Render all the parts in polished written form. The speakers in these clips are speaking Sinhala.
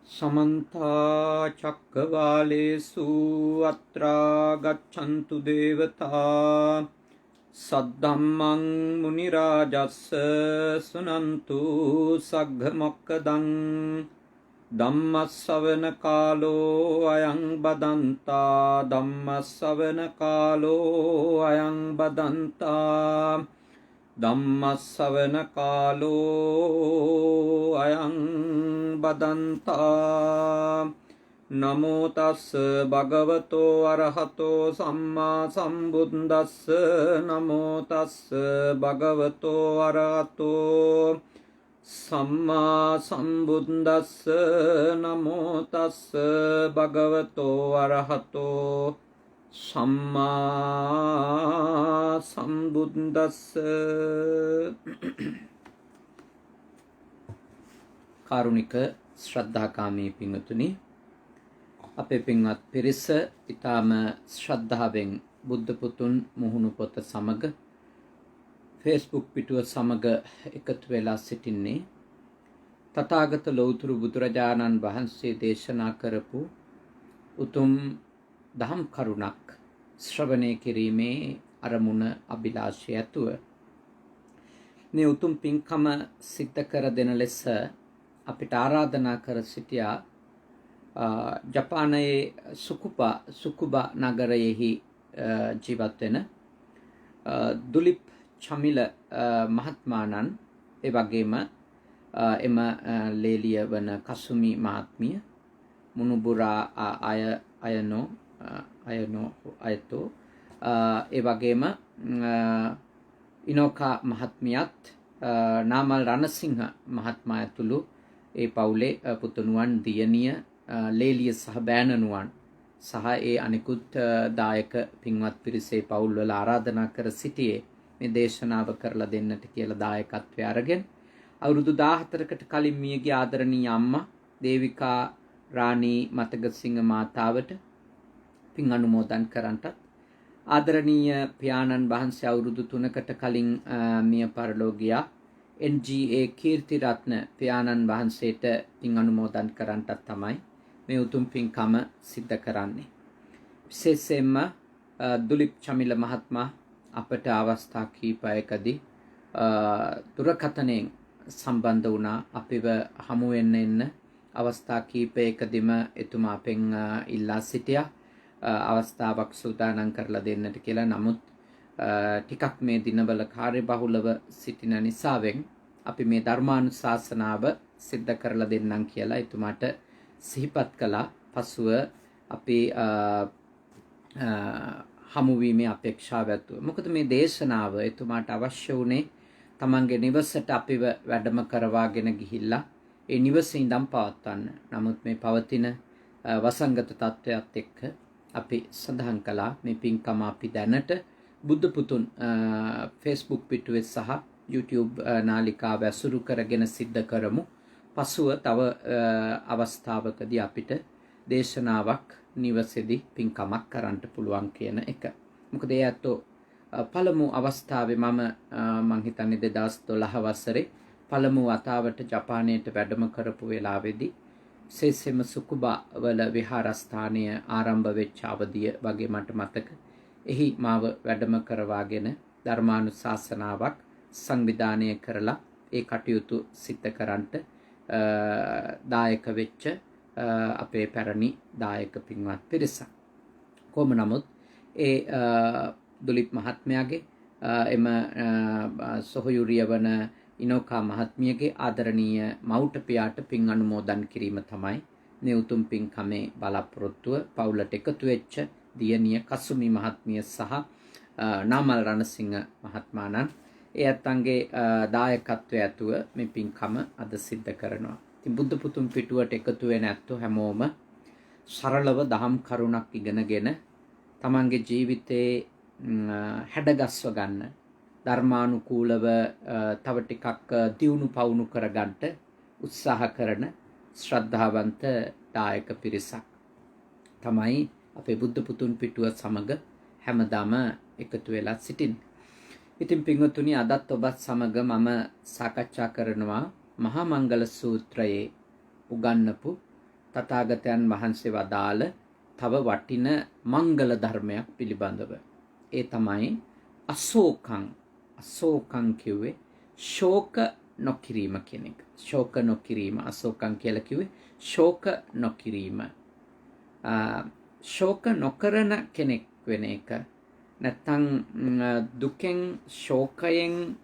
समन्ता चक्रवालेषु अत्रा गच्छन्तु देवता सद्धम्मं मुनिराजस्य शृण्वन्तु सग्घमोक्खदं धम्मश्रवणकालो अयं बदन्ता धम्मश्रवणकालो अयं बदन्ता धम्मश्रवणकालो अयं बदन्ता नमो तस् भगवतो अरहतो सम्मा सम्बुद्धस्स नमो तस् भगवतो अरहतो सम्मा सम्बुद्धस्स नमो तस् भगवतो अरहतो सम्मा सम्बुद्धस्स කාරුණික ශ්‍රද්ධාකාමී පින්වතුනි, අපේ පින්වත් පිරිස ඊටාම ශ්‍රද්ධාවෙන් බුද්ධ පුතුන් මුහුණු පොත සමග Facebook පිටුව සමග එකතු වෙලා සිටින්නේ තථාගත ලෞතුරු බුදුරජාණන් වහන්සේ දේශනා කරපු උතුම් දහම් කරුණක් ශ්‍රවණය කිරීමේ අරමුණ අභිලාෂය ඇතුව මේ උතුම් පින්කම සිද්ධ කර දෙන ලෙස අපිට ආරාධනා කර සිටියා ජපානයේ සුකුබා නගරයෙහි ජීවත් වෙන දුලිප් චමිල මහත්මාණන්, ඒ වගේම එම ලේලිය වන කසුමි මහත්මිය, මුනුබුරා අයතෝ, ඒ වගේම ඉනෝකා මහත්මියත්, නාමල් රණසිංහ මහත්මයා ඇතුළු ඒ පවුලේ පුතුණුවන්, දියණිය, ලේලිය සහ බෑණනුවන් සහ ඒ අනිකුත් දායක පින්වත් පිරිසේ පවුල්වල ආරාධනා කර සිටියේ මේ දේශනාව කරලා දෙන්නට කියලා දායකත්වය අරගෙන අවුරුදු 14කට කලින් මියගිය ආදරණීය අම්මා දේවිකා රාණී මතගසිංහ මාතාවට පින් අනුමෝදන් කරන්නටත්, ආදරණීය පියාණන් වහන්සේ අවුරුදු 3කට කලින් මිය පරලෝ ගියා NGA කීර්තිරත්න පියාණන් වහන්සේට පින් අනුමෝදන් කරන්නටත් තමයි මේ උතුම් පින්කම සිද්ධ කරන්නේ. විශේෂයෙන්ම දුලිප් චමිල මහත්මයා අපට අවස්ථා කීපයකදී දුරකථනයෙන් සම්බන්ධ වුණා. අපිව හමු වෙන්න අවස්ථා කීපයකදීම එතුමා අපෙන් ඉල්ලා සිටියා අවස්ථාවක් සූදානම් කරලා දෙන්නට කියලා. නමුත් ටිකක් මේ දිනවල කාර්යබහුලව සිටින නිසාවෙන් අපි මේ ධර්මානුශාසනාව සිද්ධ කරලා දෙන්නම් කියලා එතුමාට සිහිපත් කළා. පසුව අපි හමුවීමේ අපේක්ෂාව ඇතුව, මොකද මේ දේශනාව එතුමාට අවශ්‍ය වුණේ තමන්ගේ නිවසට අපිව වැඩම කරවාගෙන ගිහිල්ලා ඒ නිවසේ ඉඳන් පවත්වන්න. නමුත් මේ පවතින වසංගත තත්ත්වයක් එක්ක අපි සඳහන් කළා මේ පින්කම අපි දැනට බුද්ධ පුතුන් Facebook පිටුවේ සහ YouTube නාලිකාව ඇසුරු කරගෙන සිද්ධ කරමු. පසුව තව අවස්ථාවකදී අපිට දේශනාවක් නිවසේදී පින්කමක් කරන්න පුළුවන් කියන එක. මොකද ඒ ඇත්තෝ පළමු අවස්ථාවේ මම හිතන්නේ 2012 වසරේ පළමු වතාවට ජපානයට වැඩම කරපු වෙලාවේදී විශේෂයෙන්ම සුකුබා වල විහාරස්ථානය ආරම්භ වෙච්ච අවධිය වගේ මට මතක. එහි මාව වැඩම කරවාගෙන ධර්මානුශාසනාවක් සංවිධානය කරලා ඒ කටයුතු සිද්ධ කරන්නට දායක වෙච්ච අපේ පැරණි දායක පින්වත් පිරිසක්. කොහොම නමුත් ඒ දුලිප් මහත්මයාගේ එම සොහොයුරිය වන ඉනෝකා මහත්මියගේ ආදරණීය මවුට පියාට පින් අනුමෝදන් කිරීම තමයි මේ උතුම් පින්කමේ බලාපොරොත්තුව. පවුලට එකතු වෙච්ච දියණිය කසුමි මහත්මිය සහ නාමල් රණසිංහ මහත්මාණන් ඒ අත්ංගේ දායකත්වය ඇතුව මේ පින්කම අද සිද්ධ කරනවා. ඉතින් බුද්ධ පුතුන් පිටුවට එකතු වෙන ඇත්තෝ හැමෝම සරලව දහම් කරුණක් ඉගෙනගෙන තමන්ගේ ජීවිතේ හැඩගස්ව ගන්න, ධර්මානුකූලව තව ටිකක් දියුණු පවුණු කරගන්න උත්සාහ කරන ශ්‍රද්ධාවන්ත දායක පිරිසක් තමයි අපේ බුද්ධ පුතුන් පිටුව සමග හැමදාම එකතු වෙලා සිටින්නේ. ඉතින් පින්වතුනි, අදත් ඔබත් සමග මම සාකච්ඡා කරනවා මහා මංගල සූත්‍රයේ උගන්වපු තථාගතයන් වහන්සේ වදාළ තව වටින මංගල ධර්මයක් පිළිබඳව. ඒ තමයි අශෝකං. අශෝකං කිව්වේ ශෝක නොකිරීම කියන එක. ශෝක නොකිරීම අශෝකං කියලා කිව්වේ ශෝක නොකිරීම. ශෝක නොකරන කෙනෙක් වෙන එක. නැත්තම් දුකෙන් ශෝකයෙන්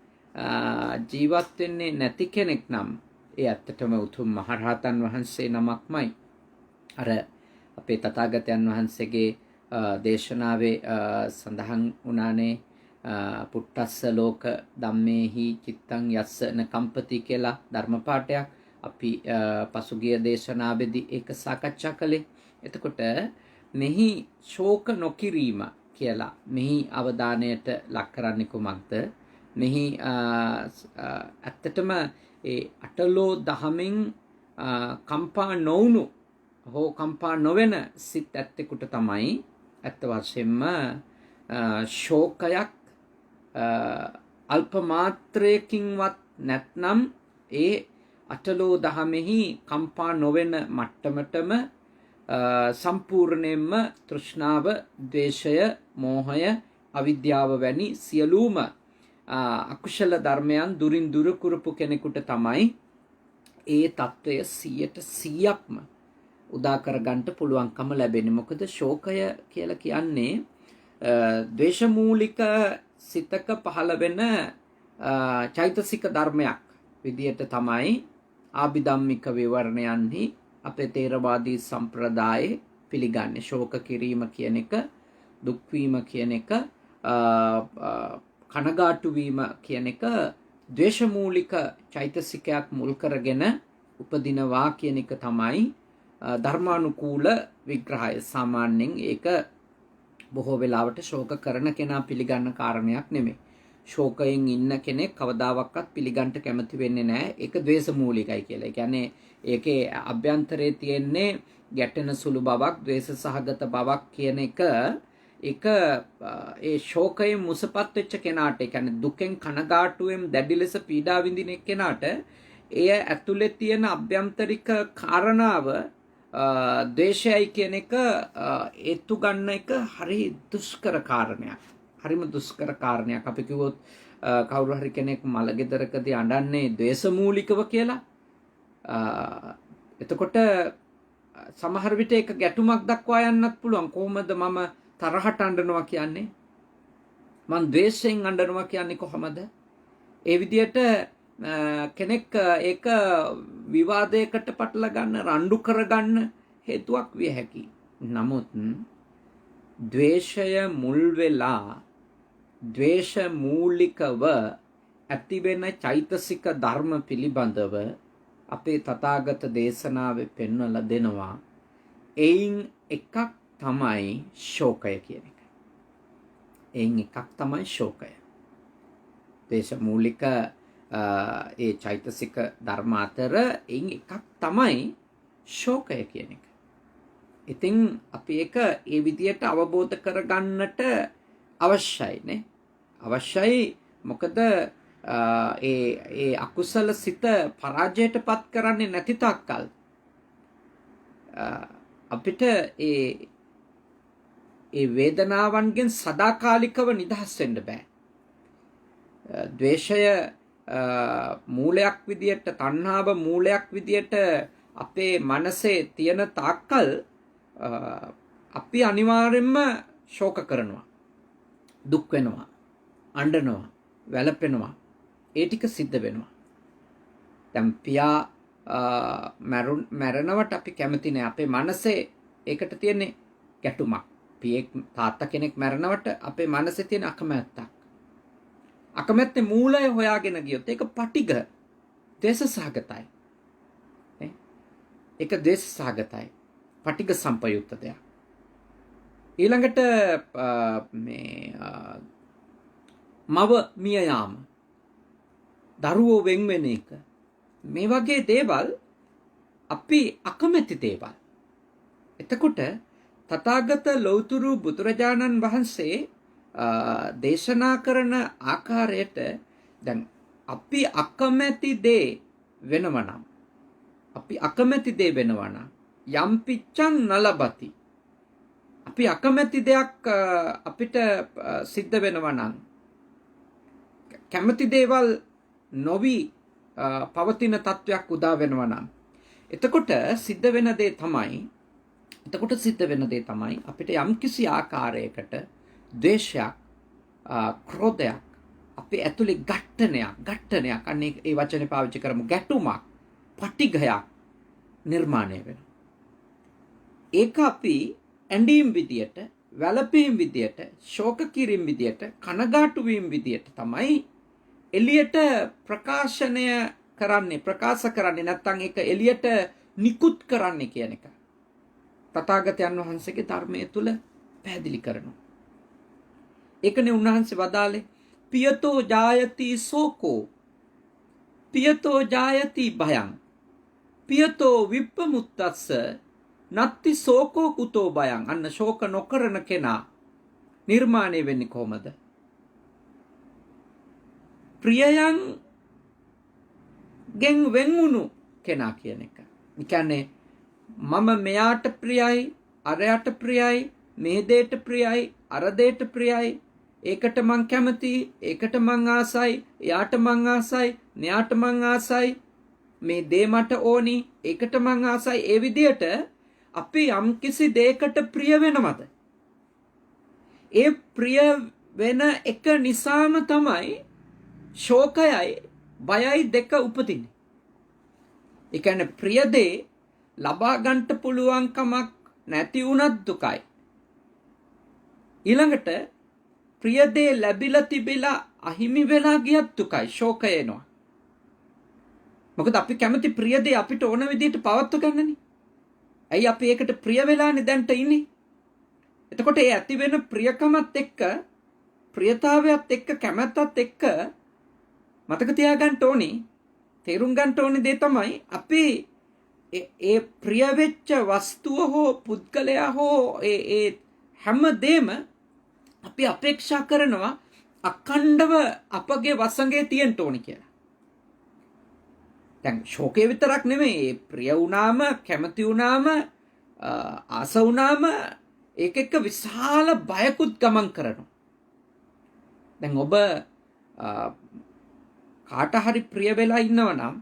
ජීවත් වෙන්නේ නැති කෙනෙක් නම් ඒ ඇත්තටම උතුම් මහරහතන් වහන්සේ නමක්මයි. අර අපේ තථාගතයන් වහන්සේගේ දේශනාවේ සඳහන් වුණානේ පුට්ටස්ස ලෝක ධම්මේහි චිත්තං යස්ස න කම්පති කියලා ධර්ම පාඨයක්. අපි පසුගිය දේශනාවේදී ඒක සාකච්ඡා කළේ. එතකොට මෙහි ශෝක නොකිරීම කියලා මෙහි අවධානයට ලක් කරන්නේ කුමක්ද? මෙහි ඇත්තටම ඒ අටලෝ දහමෙන් කම්පා නොවුණු හෝ කම්පා නොවන සිත් ඇත්තෙකුට තමයි ඇත්ත වශයෙන්ම ශෝකයක් අල්ප මාත්‍රයකින්වත් නැත්නම් ඒ අටලෝ දහමෙහි කම්පා නොවන මට්ටමටම සම්පූර්ණයෙන්ම තෘෂ්ණාව, ද්වේෂය, මෝහය, අවිද්‍යාව වැනි සියලුම අකුශල ධර්මයන් දුරින් දුර කරපු කෙනෙකුට තමයි ඒ తত্ত্বය 100%ක්ම උදා කරගන්න පුළුවන්කම ලැබෙන්නේ. මොකද ශෝකය කියලා කියන්නේ ද්වේෂමූලික සිතක පහළ වෙන චෛතසික ධර්මයක් විදියට තමයි ආභිධම්මික විවරණයන්හි අපේ තේරවාදී සම්ප්‍රදායේ පිළිගන්නේ. ශෝක කිරීම කියන එක, දුක් වීම කියන එක, කනගාටු වීම කියන එක ද්වේෂමූලික චෛතසිකයක් මුල් කරගෙන උපදිනවා කියන එක තමයි ධර්මානුකූල විග්‍රහය. සාමාන්‍යයෙන් ඒක බොහෝ වෙලාවට ශෝක කරන කෙනා පිළිගන්න කාරණයක් නෙමෙයි. ශෝකයෙන් ඉන්න කෙනෙක් කවදාවත් පිළිගන්න කැමති වෙන්නේ නැහැ. ඒක ද්වේෂමූලිකයි කියලා. ඒ කියන්නේ ඒකේ අභ්‍යන්තරයේ තියෙන්නේ ගැටෙන සුළු බවක්, ද්වේෂ සහගත බවක් කියන එක ඒක ඒ ශෝකයෙන් මුසපත් වෙච්ච කෙනාට, ඒ කියන්නේ දුකෙන් කනගාටුවෙන් දැඩි ලෙස පීඩා විඳින කෙනාට එය ඇතුලේ තියෙන අභ්‍යන්තරික කාරණාව ද්වේෂයයි කියන එක ඒත්තු ගන්න එක හරි දුෂ්කර කාරණයක්. හරිම දුෂ්කර කාරණයක්. අපි කිව්වොත් කවුරු හරි කෙනෙක් මලගෙදරකදී අඬන්නේ ද්වේෂමූලිකව කියලා. එතකොට සමහර විට ඒක ගැටුමක් දක්වා යන්නත් පුළුවන්. කොහොමද මම තරහට අඬනවා කියන්නේ? මං ද්වේෂයෙන් අඬනවා කියන්නේ කොහොමද? ඒ විදිහට කෙනෙක් ඒක විවාදයකට පටල ගන්න, රණ්ඩු කරගන්න හේතුවක් විය හැකියි. නමුත් ද්වේෂය මුල් වෙලා ද්වේෂ මූලිකව ඇතිවෙන චෛතසික ධර්ම පිළිබඳව අපේ තථාගත දේශනාවේ පෙන්වලා දෙනවා. එයින් එකක් තමයි ශෝකය කියන එක. එයින් එකක් තමයි ශෝකය. ද්වේෂ මූලික ඒ චෛතසික ධර්ම අතර එයින් එකක් තමයි ශෝකය කියන එක. ඉතින් අපි ඒක ඒ විදියට අවබෝධ කරගන්නට අවශ්‍යයි නේ. අවශ්‍යයි. මොකද ඒ අකුසල සිත පරාජයට පත් කරන්නේ නැති තාක්කල් අපිට ඒ වේදනාවන්ගෙන් සදාකාලිකව නිදහස් වෙන්න බෑ. ද්වේෂය මූලයක් විදියට, තණ්හාව මූලයක් විදියට අපේ මනසේ තියෙන තාක්කල් අපි අනිවාර්යෙන්ම ශෝක කරනවා, දුක් වෙනවා, අඬනවා, වැළපෙනවා. ඒ ටික සිද්ධ වෙනවා. දැන් පියා මැරෙනවට අපි කැමති නෑ. අපේ මනසේ ඒකට තියෙන්නේ ගැටුමක්. පියෙක්, තාත්තා කෙනෙක් මැරෙනවට අපේ මනසේ තියෙන අකමැත්තක්. අකමැත්තේ මූලය හොයාගෙන ගියොත් ඒක පටිඝ, ද්වේෂ සහගතයි. ඒක ද්වේෂ සහගතයි. පටිඝ සම්පයුක්ත දෙයක්. ඊළඟට මේ මව මිය යාම, දරුවෝ වෙන් වෙන එක, මේ වගේ දේවල් අපි අකමැති දේවල්. එතකොට තථාගත ලෞතුරු බුදුරජාණන් වහන්සේ දේශනා කරන ආකාරයට දැන් අපි අකමැති දේ වෙනවා නම් යම්පිච්චන් නලබති. අපි අකමැති දෙයක් අපිට සිද්ධ වෙනවා නම්, කැමති දේවල් නොවි පවතින තත්වයක් උදා වෙනවා නම්, එතකොට සිද්ධ වෙන දේ තමයි අපිට යම්කිසි ආකාරයකට ද්වේෂයක්, ක්‍රෝධයක්, අපේ ඇතුලේ ඝට්ටනයක් අන්නේ ඒ වචනේ පාවිච්චි කරමු, ගැටුමක්, පටිඝයක් නිර්මාණය වෙනවා. ඒක අපි ඇඬීම් විදියට, වැළපීම් විදියට, ශෝක කිරීම විදියට, කනගාටු වීම විදියට තමයි එළියට ප්‍රකාශ කරන්නේ නැත්නම් ඒක එළියට නිකුත් කරන්නේ කියන එක තථාගතයන් වහන්සේගේ ධර්මයේ තුල පැහැදිලි කරනවා. ඒකනේ උන්වහන්සේ වදාළේ පියතෝ ජායති සෝකෝ පියතෝ ජායති භයං පියතෝ විප්පමුත්තස්ස නත්ති සෝකෝ කුතෝ භයං. අන්න ශෝක නොකරන කෙනා නිර්මාණය වෙන්නේ කොහොමද? ප්‍රියයන් ගෙන් වෙන්වුණු කෙනා කියන එක. ඒ කියන්නේ මම මෙයාට ප්‍රියයි, අරයට ප්‍රියයි, මේ දෙයට ප්‍රියයි, අර දෙයට ප්‍රියයි, ඒකට මං කැමතියි, ඒකට මං ආසයි, එයාට මං ආසයි, මෙයාට මං ආසයි, මේ දේ මට ඕනි, ඒකට මං ආසයි. ඒ විදියට අපි යම් කිසි දෙයකට ප්‍රිය වෙනවද? ඒ ප්‍රිය වෙන එක නිසාම තමයි ශෝකයයි බයයි දෙක උපදින්නේ. ඒ කියන්නේ ප්‍රිය දේ ලබා ගන්නට පුළුවන් කමක් නැති වුණත් දුකයි. ඊළඟට ප්‍රිය දේ ලැබිලා තිබිලා අහිමි වෙලා ගියත් දුකයි, ශෝකය එනවා. මොකද අපි කැමති ප්‍රිය දේ අපිට ඕන විදිහට පවත්ව ගන්නනේ. ඇයි අපි ඒකට ප්‍රිය වෙලානේ දැන්ට ඉන්නේ. එතකොට ඒ ඇති වෙන ප්‍රියකමත් එක්ක, ප්‍රියතාවයත් එක්ක, කැමැත්තත් එක්ක මතක තියාගන්න ඕනේ, තේරුම් ගන්න ඕනේ දේ තමයි අපි ඒ ප්‍රිය වෙච්ච වස්තුව හෝ පුද්ගලයා හෝ ඒ හැම දෙම අපි අපේක්ෂා කරනවා අඛණ්ඩව අපගේ වසඟේ තියෙන්න ඕනි කියලා. දැන් ශෝකේ විතරක් නෙමෙයි, ප්‍රිය වුණාම, කැමති වුණාම, ආස වුණාම ඒක එක්ක විශාල බයකුත් ගමන් කරනවා. දැන් ඔබ කාට හරි ප්‍රිය වෙලා ඉන්නව නම්,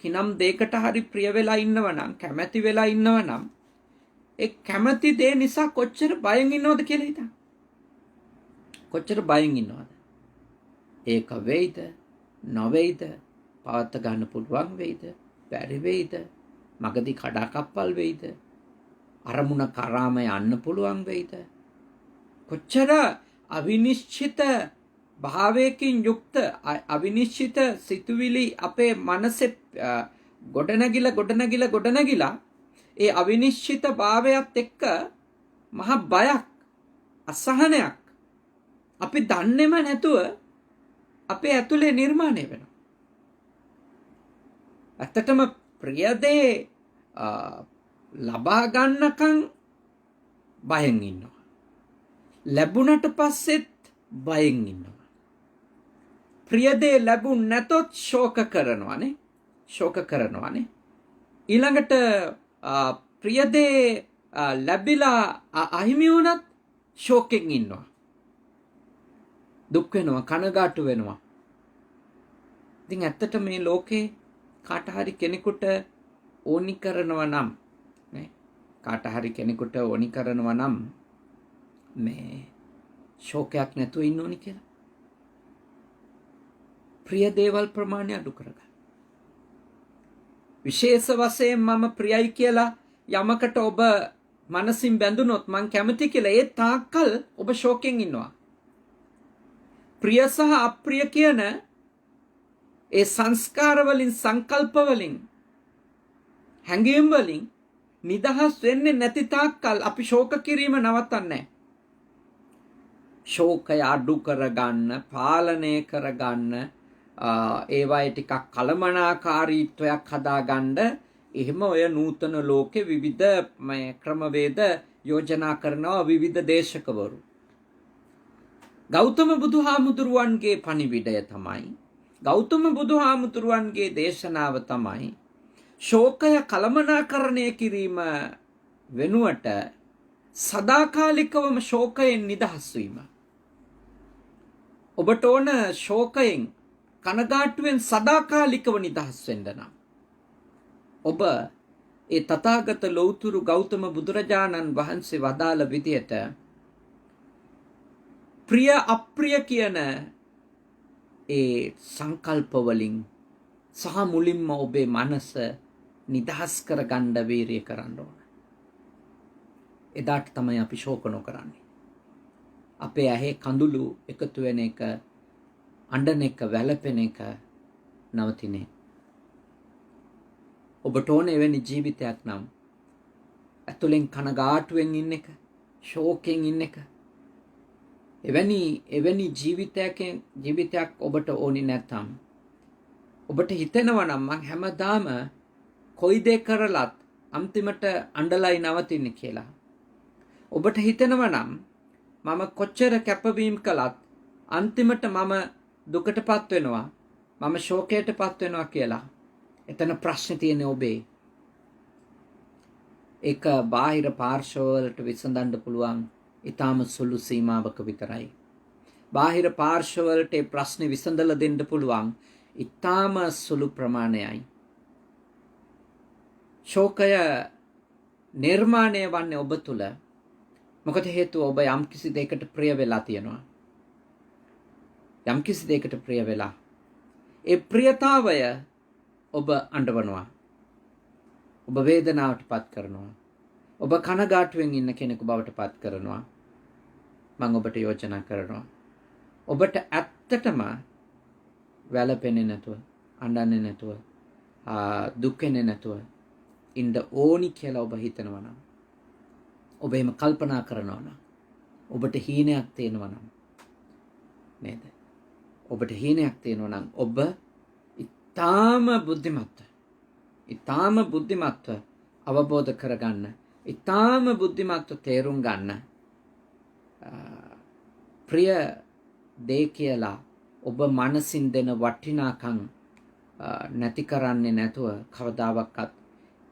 කිනම් දෙයකට හරි ප්‍රිය වෙලා ඉන්නව නම්, කැමැති වෙලා ඉන්නව නම්, ඒ කැමැති දේ නිසා කොච්චර බයෙන් ඉන්නවද කියලා හිතන්න. කොච්චර බයෙන් ඉන්නවද? ඒක වෙයිද, නොවේද, පවත්ත ගන්න පුළුවන් වෙයිද, බැරි වෙයිද, මගදී කඩාකප්පල් වෙයිද, අරමුණ කරාම යන්න පුළුවන් වෙයිද, කොච්චර අවිනිශ්චිත භාවයකින් යුක්ත අවිනිශ්චිත සිතුවිලි අපේ මනසේ ගොඩනැගිලා ඒ අවිනිශ්චිත භාවයත් එක්ක මහ බයක්, අසහනයක් අපි දන්නේම නැතුව අපේ ඇතුලේ නිර්මාණය වෙනවා. ඇත්තටම ප්‍රිය දේ ලබා ගන්නකම් බයෙන් ඉන්නවා. ලැබුණට පස්සෙත් බයෙන් ඉන්නවා. ප්‍රිය දේ ලැබුණ නැතොත් ශෝක කරනවානේ. ඊළඟට ප්‍රිය දේ ලැබිලා අහිමි වුණත් ශෝකෙන් ඉන්නවා. දුක් වෙනවා, කනගාටු වෙනවා. ඉතින් ඇත්තට මේ ලෝකේ කාට හරි කෙනෙකුට ඕනි කරනවා නම් මේ ශෝකයක් නැතුව ඉන්න ඕනි කියලා. ප්‍රිය දේවල් ප්‍රමාණය අඩු කරගන්න. විශේෂ වශයෙන් මම ප්‍රියයි කියලා යමකට ඔබ මනසින් බැඳුනොත්, මං කැමති කියලා, ඒ තාක්කල් ඔබ ශෝකෙන් ඉන්නවා. ප්‍රිය සහ අප්‍රිය කියන ඒ සංස්කාර වලින්, සංකල්ප වලින්, හැඟීම් වලින් නිදහස් වෙන්නේ නැති තාක්කල් අපි ශෝක කිරීම නවත්තන්නේ නැහැ. ශෝකය අඩු කරගන්න, පාලනය කරගන්න, ඒවායේ ටිකක් කලමනාකාරීත්වයක් හදාගන්න, එහෙම ඔය නූතන ලෝකේ විවිධ ක්‍රමවේද යෝජනා කරනවා විවිධ දේශකවරු. ගෞතම බුදුහාමුදුරුවන්ගේ පණිවිඩය තමයි, ගෞතම බුදුහාමුදුරුවන්ගේ දේශනාව තමයි ශෝකය කළමනාකරණය කිරීම වෙනුවට සදාකාලිකවම ශෝකයෙන් නිදහස් වීම. ඔබට ඕන ශෝකයෙන් කනගාටුවෙන් සදාකාලිකව නිදහස් වෙන්න නම් ඔබ ඒ තථාගත ලෞතුරු ගෞතම බුදුරජාණන් වහන්සේ වදාළ විදියට ප්‍රිය අප්‍රිය කියන ඒ සංකල්ප වලින් සහ මුලින්ම ඔබේ මනස නිදහස් කරගන්න වීරිය කරන්න ඕන. එදාට තමයි අපි ශෝක නොකරන්නේ. අපේ ඇහි කඳුළු එකතු වෙන එක, අඬන එක, වැළපෙන එක නවතිනේ. ඔබට ඕන එවැනි ජීවිතයක් නම් ඇතුලෙන් කනගාටුවෙන් ඉන්න එක, ශෝකයෙන් ඉන්න එක. එවැනි ජීවිතයක් ඔබට ඕනි නැත්නම් ඔබට හිතෙනවා නම් මං හැමදාම කොයි දේ කරලත් අන්තිමට අඬලයි නවතින්නේ කියලා. ඔබට හිතෙනවා නම් මම කොච්චර කැපවීම කළත් අන්තිමට මම දුකටපත් වෙනවා, මම ශෝකයටපත් වෙනවා කියලා. එතන ප්‍රශ්නේ තියෙන්නේ ඔබේ. ඒක බාහිර පාර්ශවවලට විසඳන්න පුළුවන් ඊටාම සුළු සීමාවක විතරයි. බාහිර පාර්ශවවලට ඒ ප්‍රශ්නේ විසඳලා දෙන්න පුළුවන් ඊටාම සුළු ප්‍රමාණයයි. ශෝකය නිර්මාණය වන්නේ ඔබ තුළ. මොකද හේතුව ඔබ යම්කිසි දෙයකට ප්‍රිය වෙලා තියෙනවා. යම්කිසි දෙයකට ප්‍රිය වෙලා ඒ ප්‍රියතාවය ඔබ අඬවනවා. ඔබ වේදනාවට පත් කරනවා. ඔබ කනගාටුවෙන් ඉන්න කෙනෙකු බවට පත් කරනවා. මම ඔබට යෝජනා කරනවා. ඔබට ඇත්තටම වැළපෙන්නේ නැතුව, අඬන්නේ නැතුව, දුක් වෙන්නේ නැතුව ඉන්න ඕනි කියලා ඔබ හිතනවා නම්, ඔබ එහෙම කල්පනා කරනවා නම්, ඔබට හීනයක් තියෙනවා නම් නේද? ඔබට හීනයක් තියෙනවා නම් ඔබ ඊටාම බුද්ධිමත්ව අවබෝධ කරගන්න, ඊටාම බුද්ධිමත්ව තේරුම් ගන්න ප්‍රිය දේ කියලා ඔබ මනසින් දෙන වටිනාකම් නැති කරන්නේ නැතුව කවදාවත්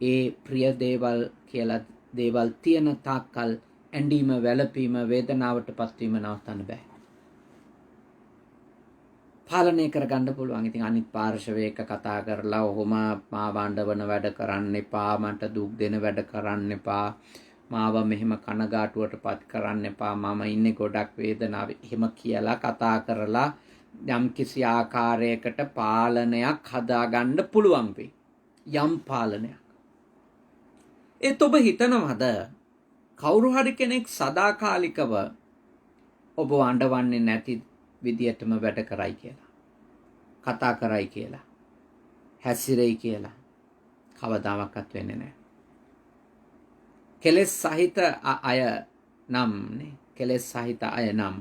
ඒ ප්‍රිය දේවල් කියලා දේවල් තියෙන තාක්කල් ඇඬීම, වැළපීම, වේදනාවට පත්වීම නවත්තන්න බෑ. පාලනය කරගන්න පුළුවන්. ඉතින් අනිත් පාර්ශවයක කතා කරලා ඔහොම මාව අඬවන වැඩ කරන්න එපා, මට දුක් දෙන වැඩ කරන්න එපා, මාව මෙහෙම කනගාටුවට පත් කරන්න එපා, මම ඉන්නේ ගොඩක් වේදනාවේ, එහෙම කියලා කතා කරලා යම්කිසි ආකාරයකට පාලනයක් හදාගන්න පුළුවන් වෙයි. යම් පාලනයක්. ඒත් ඔබ හිතනවද කවුරු හරි කෙනෙක් සදාකාලිකව ඔබ අඬවන්නේ නැති විදියටම වැඩ කරයි කියලා, කතා කරයි කියලා, හැසිරෙයි කියලා? කවදාවත් වෙන්නේ නැහැ. කෙලෙස් සහිත අය නම්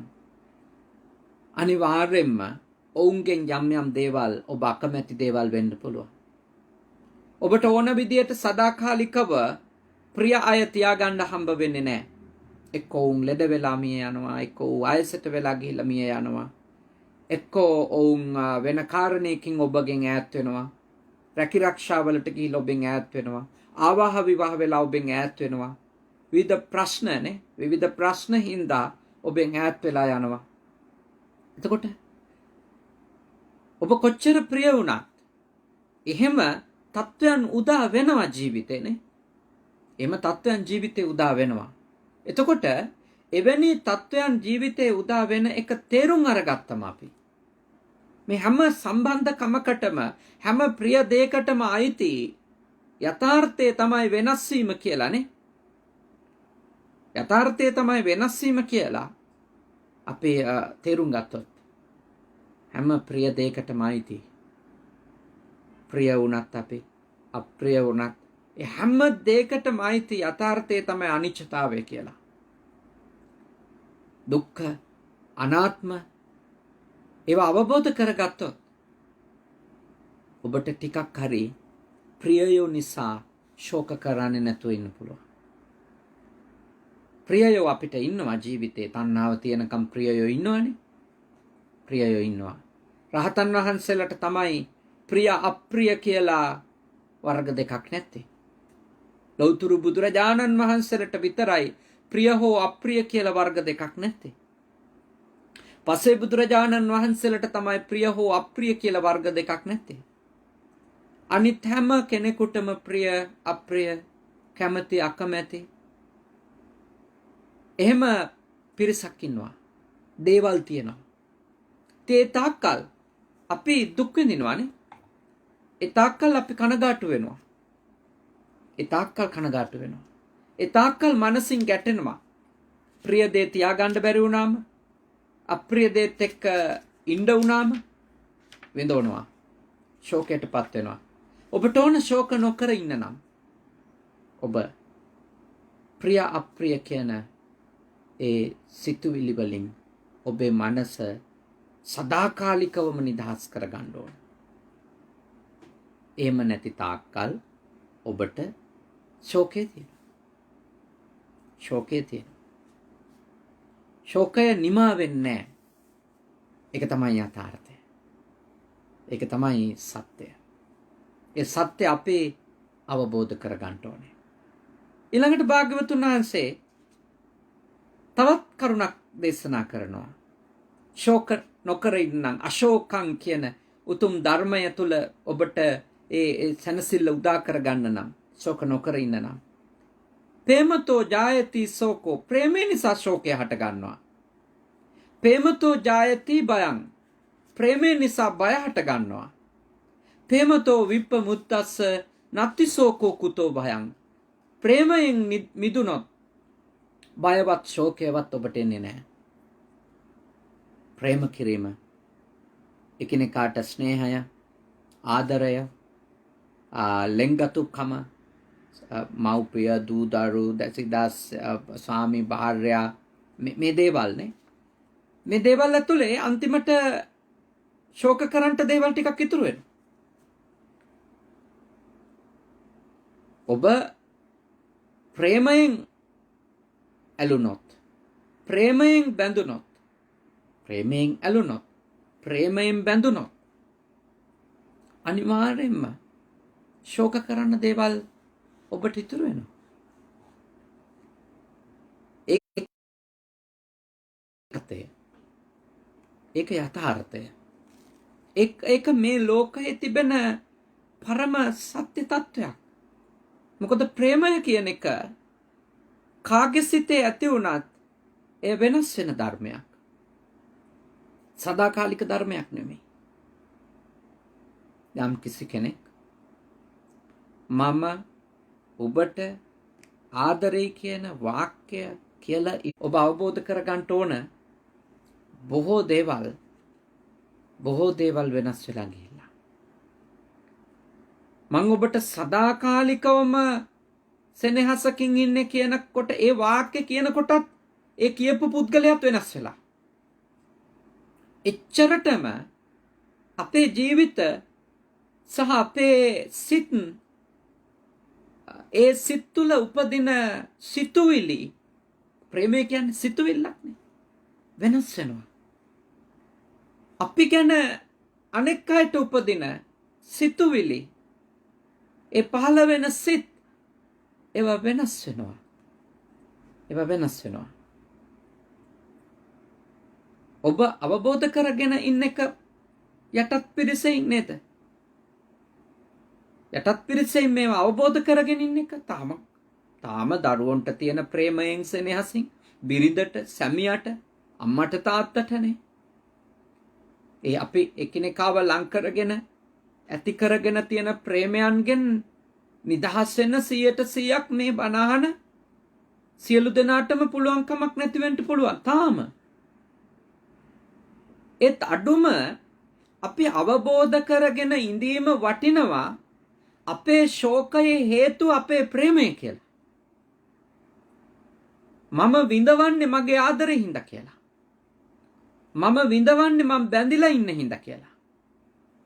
අනිවාර්යෙන්ම ඔවුන්ගෙන් යම් දේවල්, ඔබ අකමැති දේවල් වෙන්න පුළුවන්. ඔබට ඕන විදියට සදාකාලිකව ප්‍රිය අය තියාගන්න හම්බ වෙන්නේ නැහැ. එක්කෝ ඔවුන් ලෙඩ වෙලා මිය යනවා, එක්කෝ වයසට වෙලා ගිහිල්ලා මිය යනවා, එක්කෝ ඔවුන් වෙන කාරණයකින් ඔබගෙන් ඈත් වෙනවා, රැකිරක්ෂාවලට ගිහිල්ලා ඔබෙන් ඈත් වෙනවා, ආවාහ විවාහ වෙලා ඔබෙන් ඈත් වෙනවා. විවිධ ප්‍රශ්න හින්දා ඔබෙන් ඈත් වෙලා යනවා. එතකොට ඔබ කොච්චර ප්‍රිය වුණත් එහෙම තත්වයන් උදා වෙනවා ජීවිතේනේ. එහෙම තත්වයන් ජීවිතේ උදා වෙනවා. එතකොට එවැනි තත්වයන් ජීවිතේ උදා වෙන එක තේරුම් අරගත්තම අපි මේ හැම සම්බන්ධකමකටම, හැම ප්‍රිය දෙයකටම අයිති යථාර්ථය තමයි වෙනස් වීම කියලානේ. යථාර්ථය තමයි වෙනස් වීම කියලා අපි තේරුම් ගත්තොත් හැම ප්‍රිය දෙයකටම අයිති. ප්‍රිය වුණත් අපි අප්‍රිය වුණත් හැම දෙයකටම අයිති යථාර්ථය තමයි අනිච්චතාවය කියලා. දුක්ඛ, අනාත්ම ඒවා අවබෝධ කරගත්තොත් ඔබට ටිකක් හරි ප්‍රියයෝ නිසා ශෝක කරන්නේ නැතුව ඉන්න පුළුවන්. ප්‍රියයෝ අපිට ඉන්නවා ජීවිතේ. තණ්හාව තියෙනකම් ප්‍රියයෝ ඉන්නවනේ. ප්‍රියයෝ ඉන්නවා. රහතන් වහන්සේලාට තමයි ප්‍රිය අප්‍රිය කියලා වර්ග දෙකක් නැත්තේ. ලෞතුරු බුදුරජාණන් වහන්සේට විතරයි ප්‍රිය හෝ අප්‍රිය කියලා වර්ග දෙකක් නැත්තේ. පසේ බුදුරජාණන් වහන්සේලට තමයි ප්‍රිය හෝ අප්‍රිය කියලා වර්ග දෙකක් නැත්තේ. අනිත් හැම කෙනෙකුටම ප්‍රිය අප්‍රිය කැමති අකමැති එහෙම පිරිසක් ඉන්නවා. දේවල් තියෙනවා. ඒ තාක්කල් අපි දුක් විඳිනවානේ. ඒ තාක්කල් අපි කනගාටු වෙනවා. ඒ තාක්කල් කනගාටු වෙනවා. ඒ තාක්කල් මනසින් ගැටෙනවා. ප්‍රිය දේ තියාගන්න බැරි වුණාම අප්‍රිය දේත් එක්ක ඉන්න වුණාම විඳවනවා. ශෝකයටපත් වෙනවා. ඔබට ඕන ශෝක නොකර ඉන්න නම් ඔබ ප්‍රිය අප්‍රිය කියන ඒ සිතුවිලි වලින් ඔබේ මනස සදාකාලිකවම නිදහස් කරගන්න ඕන. එහෙම නැති තාක්කල් ඔබට ශෝකය තියෙනවා. ශෝකය තියෙනවා. ශෝකය නිමා වෙන්නේ නැහැ. ඒක තමයි යථාර්ථය. ඒක තමයි සත්‍යය. ඒ සත්‍ය අපේ අවබෝධ කරගන්න ඕනේ. ඊළඟට භාග්‍යවතුන් වහන්සේ තවත් කරුණක් දේශනා කරනවා. ශෝක නොකර ඉන්නම් අශෝකං කියන උතුම් ධර්මය තුල ඔබට ඒ සැනසෙල්ල උදා කරගන්න නම් ශෝක නොකර ඉන්න නම් ප්‍රේමතෝ ජායති ශෝකෝ ප්‍රේමේ නිසා ශෝකය හට ගන්නවා. ප්‍රේමතෝ ජායති භයං ප්‍රේමේ නිසා බය හට ගන්නවා. ප්‍රේමතෝ විප්පමුත්තස්ස නත්ති ශෝකෝ කුතෝ භයං ප්‍රේමයෙන් මිදුනොත් බයවත් ශෝකයවත් ඔබට එන්නේ නැහැ. ප්‍රේම කිරීම එකිනෙකාට ස්නේහය ආදරය ලෙන්ගතුකම මව්පිය දූ දරු දැසිදාස් ස්වාමි භාර්යා මේ දේවල් නේ. මේ දේවල් ඇතුලේ අන්තිමට ශෝක කරන්ට දේවල් ටිකක් ඉතුරු වෙනවා. ඔබ ප්‍රේමයෙන් ඇලුනොත් ප්‍රේමයෙන් බැඳුනොත් ප්‍රේමයෙන් ඇලුනොත් ප්‍රේමයෙන් බැඳුනොත් අනිවාර්යෙන්ම ශෝක කරන්න දේවල් ඔබට ඉතුරු වෙනවා. ඒක යථාර්ථය. ඒක මේ ලෝකයේ තිබෙන පරම සත්‍ය තත්වයක්. මොකද ප්‍රේමය කියන එක කාගේ සිතේ ඇති වුණත් ඒ වෙනස් වෙන ධර්මයක්. සදාකාලික ධර්මයක් නෙමෙයි. යම් කිසි කෙනෙක් මම ඔබට ආදරේ කියන වාක්‍ය කියලා ඔබ අවබෝධ කරගන්න ඕන බොහෝ දේවල් වෙනස් වෙලා ගිහිල්ලා. මම ඔබට සදාකාලිකවම සෙනෙහසකින් ඉන්නේ කියනකොට ඒ වාක්‍ය කියනකොටත් ඒ කියපු පුද්ගලයාත් වෙනස් වෙලා. එච්චරටම අපේ ජීවිත සහ අපේ සිත් ඒ සිත් තුළ උපදින සිතුවිලි ප්‍රේමය කියන්නේ සිතුවිල්ලක් නේ. වෙනස් වෙනවා. අපි ගැන අනෙක් අයට උපදින සිතුවිලි ඒ පහළ වෙන සිත් ඒවා වෙනස් වෙනවා. ඔබ අවබෝධ කරගෙන ඉන්න එක යටත් පිරිසෙන් නේද? යටත් පිරිසෙන් මේවා අවබෝධ කරගෙන ඉන්න එක තාම දරුවන්ට තියෙන ප්‍රේමයෙන් සෙනෙහසින් බිරිඳට සැමියාට අම්මට තාත්තටනේ. ඒ අපි එකිනෙකාව ලං කරගෙන ඇති කරගෙන තියෙන ප්‍රේමයන්ගෙන් නිදහස් වෙන්න 100% මේ බණහන සියලු දෙනාටම පුළුවන් කමක් නැති වෙන්න පුළුවන් තාම. ඒත් අඩුම අපි අවබෝධ කරගෙන ඉඳීම වටිනවා අපේ ශෝකයේ හේතුව අපේ ප්‍රේමය කියලා. මම විඳවන්නේ මගේ ආදරේ හින්දා කියලා. මම විඳවන්නේ මම බැඳිලා ඉන්න හින්දා කියලා.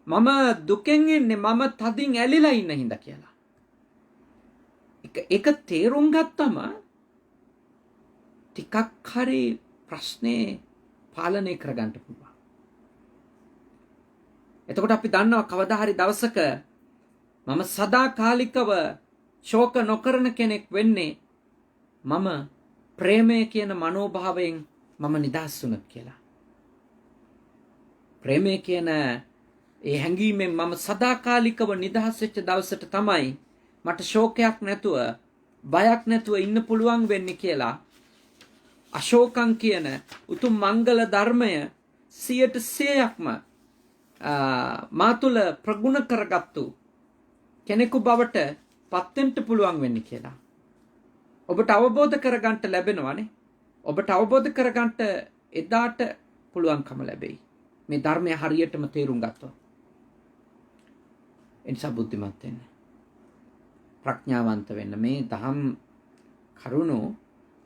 මම දුකෙන් ඉන්නේ මම තදින් ඇලිලා ඉන්න හින්දා කියලා. ඒක තේරුම් ගත්තම ටිකක් හරි ප්‍රශ්නේ පාලනය කරගන්න පුළුවන්. එතකොට අපි දන්නවා කවදා හරි දවසක මම සදාකාලිකව ශෝක නොකරන කෙනෙක් වෙන්නේ මම ප්‍රේමය කියන මනෝභාවයෙන් මම නිදහස් වුණොත් කියලා. ප්‍රේමය කියන ඒ හැඟීමෙන් මම සදාකාලිකව නිදහස් වෙච්ච දවසට තමයි මට ශෝකයක් නැතුව බයක් නැතුව ඉන්න පුළුවන් වෙන්නේ කියලා අශෝකං කියන උතුම් මංගල ධර්මය 100%ක්ම මා තුළ ප්‍රගුණ කරගත්තු කෙනෙකු බවට පත්වෙන්න පුළුවන් වෙන්නේ කියලා. ඔබට අවබෝධ කරගන්න ලැබෙනවානේ. ඔබට අවබෝධ කරගන්න එදාට පුළුවන්කම ලැබෙයි. මේ ධර්මය හරියටම තේරුම් ගත්තොත්. එනිසා බුද්ධිමත් වෙන්න. ප්‍රඥාවන්ත වෙන්න. මේ දහම් කරුණු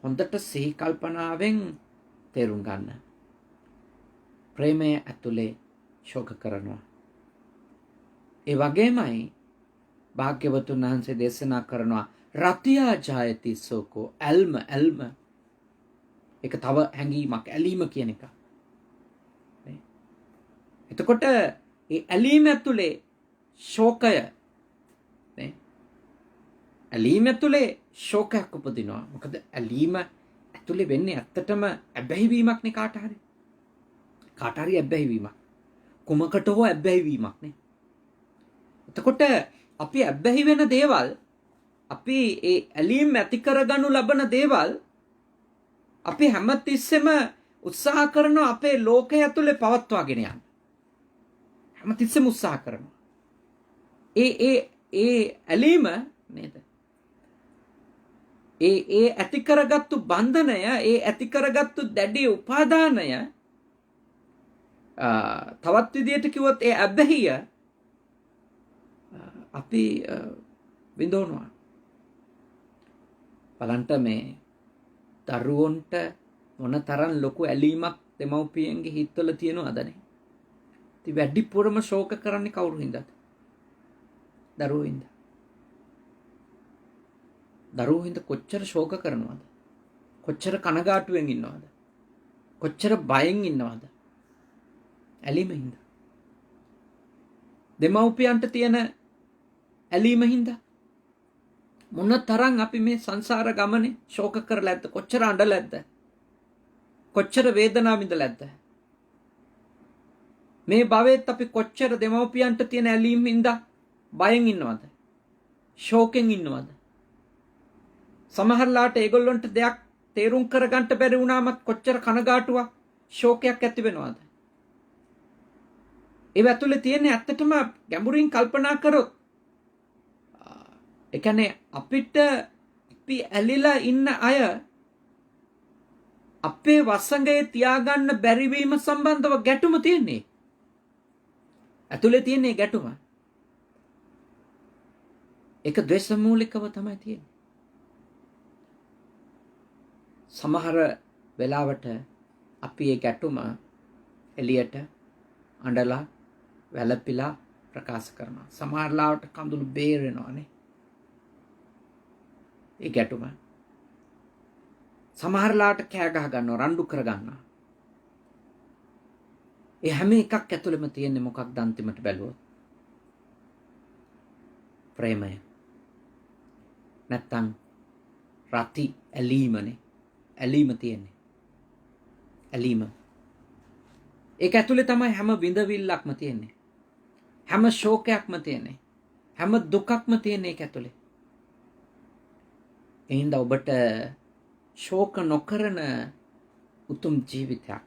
හොඳට සිහි කල්පනාවෙන් තේරුම් ගන්න. ප්‍රේමය ඇතුලේ ශෝක කරනවා. ඒ වගේමයි භාග්‍යවතුන් වහන්සේ දේශනා කරනවා රතියා ජායති සෝකෝ ඇල්ම ඒක තව හැඟීමක් ඇලීම කියන එක. එතකොට ඒ ඇලීම ඇතුලේ ශෝකය ඇලීම ඇතුලේ ශෝකයක් උපදිනවා. මොකද ඇලීම ඇතුලේ වෙන්නේ ඇත්තටම ඇබ්බැහිවීමක් නේ කාට හරි. කාට හරි ඇබ්බැහිවීමක්. කුමකට හෝ ඇබ්බැහිවීමක් නේ. එතකොට අපි ඇබ්බැහි වෙන දේවල් අපි ඒ ඇලීම් ඇති කරගනු ලබන දේවල් අපි හැමතිස්සෙම උත්සාහ කරනවා අපේ ලෝකය ඇතුලේ පවත්වාගෙන යන්න. හැමතිස්සෙම උත්සාහ කරනවා. ඒ ඇලීම නේද? ඒ ඇති කරගත්තු බන්ධනය, ඒ ඇති කරගත්තු දැඩි උපාදානය තවත් විදියට කිව්වොත් ඒ ඇබ්බැහිය අපි විඳවනවා. බලන්න මේ දරුවන්ට මොන තරම් ලොකු ඇලීමක් දෙමව්පියන්ගේ හිතවල තියෙනවදනේ. ඉතින් වැඩිපුරම ශෝක කරන්නේ කවුරු හින්දාද? දරුවෝ හින්දා. දරුවෝ හින්දා කොච්චර ශෝක කරනවද? කොච්චර කනගාටුවෙන් ඉන්නවද? කොච්චර බයෙන් ඉන්නවද? ඇලීම හින්දා. දෙමව්පියන්ට තියෙන ඇලීම හින්දා මොන තරම් අපි මේ සංසාර ගමනේ ශෝක කරලා ඇද්ද? කොච්චර අඬලා ඇද්ද? කොච්චර වේදනාව විඳලා ඇද්ද? මේ භවෙත් අපි කොච්චර දෙමව්පියන්ට තියෙන ඇලීම් හින්දා බයෙන් ඉන්නවද? ශෝකෙන් ඉන්නවද? සමහරලාට ඒගොල්ලන්ට දෙයක් තේරුම් කරගන්න බැරි වුණාමත් කොච්චර කනගාටුවක් ශෝකයක් ඇති වෙනවද? ඒ ඇතුලේ තියෙන ඇත්තටම ගැඹුරින් කල්පනා කරොත් ඒ කියන්නේ අපිට අපි ඇලිලා ඉන්න අය අපේ වසඟේ තියාගන්න බැරි වීම සම්බන්ධව ගැටුම තියෙන්නේ. ඇතුලේ තියෙන්නේ ගැටුම. ඒක ද්වේෂ මූලිකව තමයි තියෙන්නේ. සමහර වෙලාවට අපි ඒ ගැටුම එළියට අඬලා වැළපිලා ප්‍රකාශ කරනවා. සමහර ලාවට කඳුළු බේරෙනවානේ. ඒ ගැටුම. සමහර ලාවට කෑ ගහ ගන්නවා, රණ්ඩු කර ගන්නවා. ඒ හැම එකක් ඇතුළෙම තියෙන්නේ මොකක්ද අන්තිමට බැලුවොත්? ප්‍රේමය. නැත්තම් රති ඇලීමනේ. ඇලීම තියෙන්නේ. ඇලීම. ඒක ඇතුලේ තමයි හැම විඳවිල්ලක්ම තියෙන්නේ. හැම ශෝකයක්ම තියෙන්නේ. හැම දුකක්ම තියෙන්නේ ඒක ඇතුලේ. එහෙනම් ඔබට ශෝක නොකරන උතුම් ජීවිතයක්,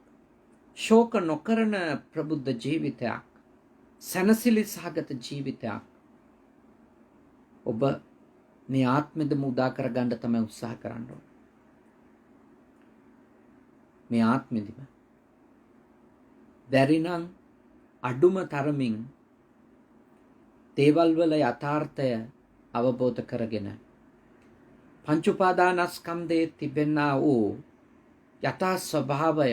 ශෝක නොකරන ප්‍රබුද්ධ ජීවිතයක්, සැනසිලි සහගත ජීවිතයක් ඔබ මේ ආත්මෙදම උදා කරගන්න තමයි උත්සාහ කරන්න ඕනේ. මේ ආත්මෙදිම බැරිනම් අඩුම තරමින් දේවල් වල යථාර්ථය අවබෝධ කරගෙන පංච උපාදානස්කන්ධයේ තිබෙනා වූ යථා ස්වභාවය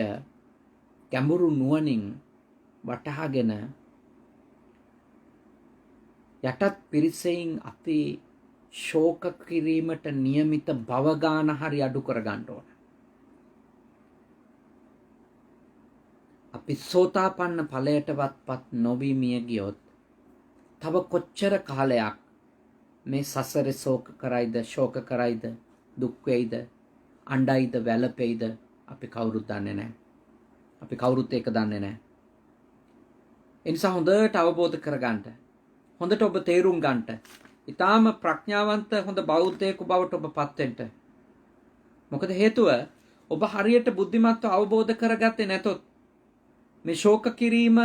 ගැඹුරු නුවණින් වටහාගෙන යටත් පිරිසෙන් අපි ශෝක කිරීමට નિયમિત භව ගාන හරි අඩු කර ගන්න ඕන. අපි සෝතාපන්න ඵලයටවත්පත් නොවි මිය ගියොත් තව කොච්චර කාලයක් මේ සසරේ ශෝක කරයිද, දුක් වෙයිද, අඬයිද, වැළපෙයිද අපි කවුරුත් දන්නේ නැහැ. අපි කවුරුත් ඒක දන්නේ නැහැ. ඒ නිසා හොඳට අවබෝධ කරගන්න. හොඳට ඔබ තේරුම් ගන්නට. ඊටාම ප්‍රඥාවන්ත හොඳ බෞද්ධයෙකු බවට ඔබ පත් වෙන්න. මොකද හේතුව ඔබ හරියට බුද්ධිමත්ව අවබෝධ කරගත්තේ නැතොත් මේ ශෝක කිරීම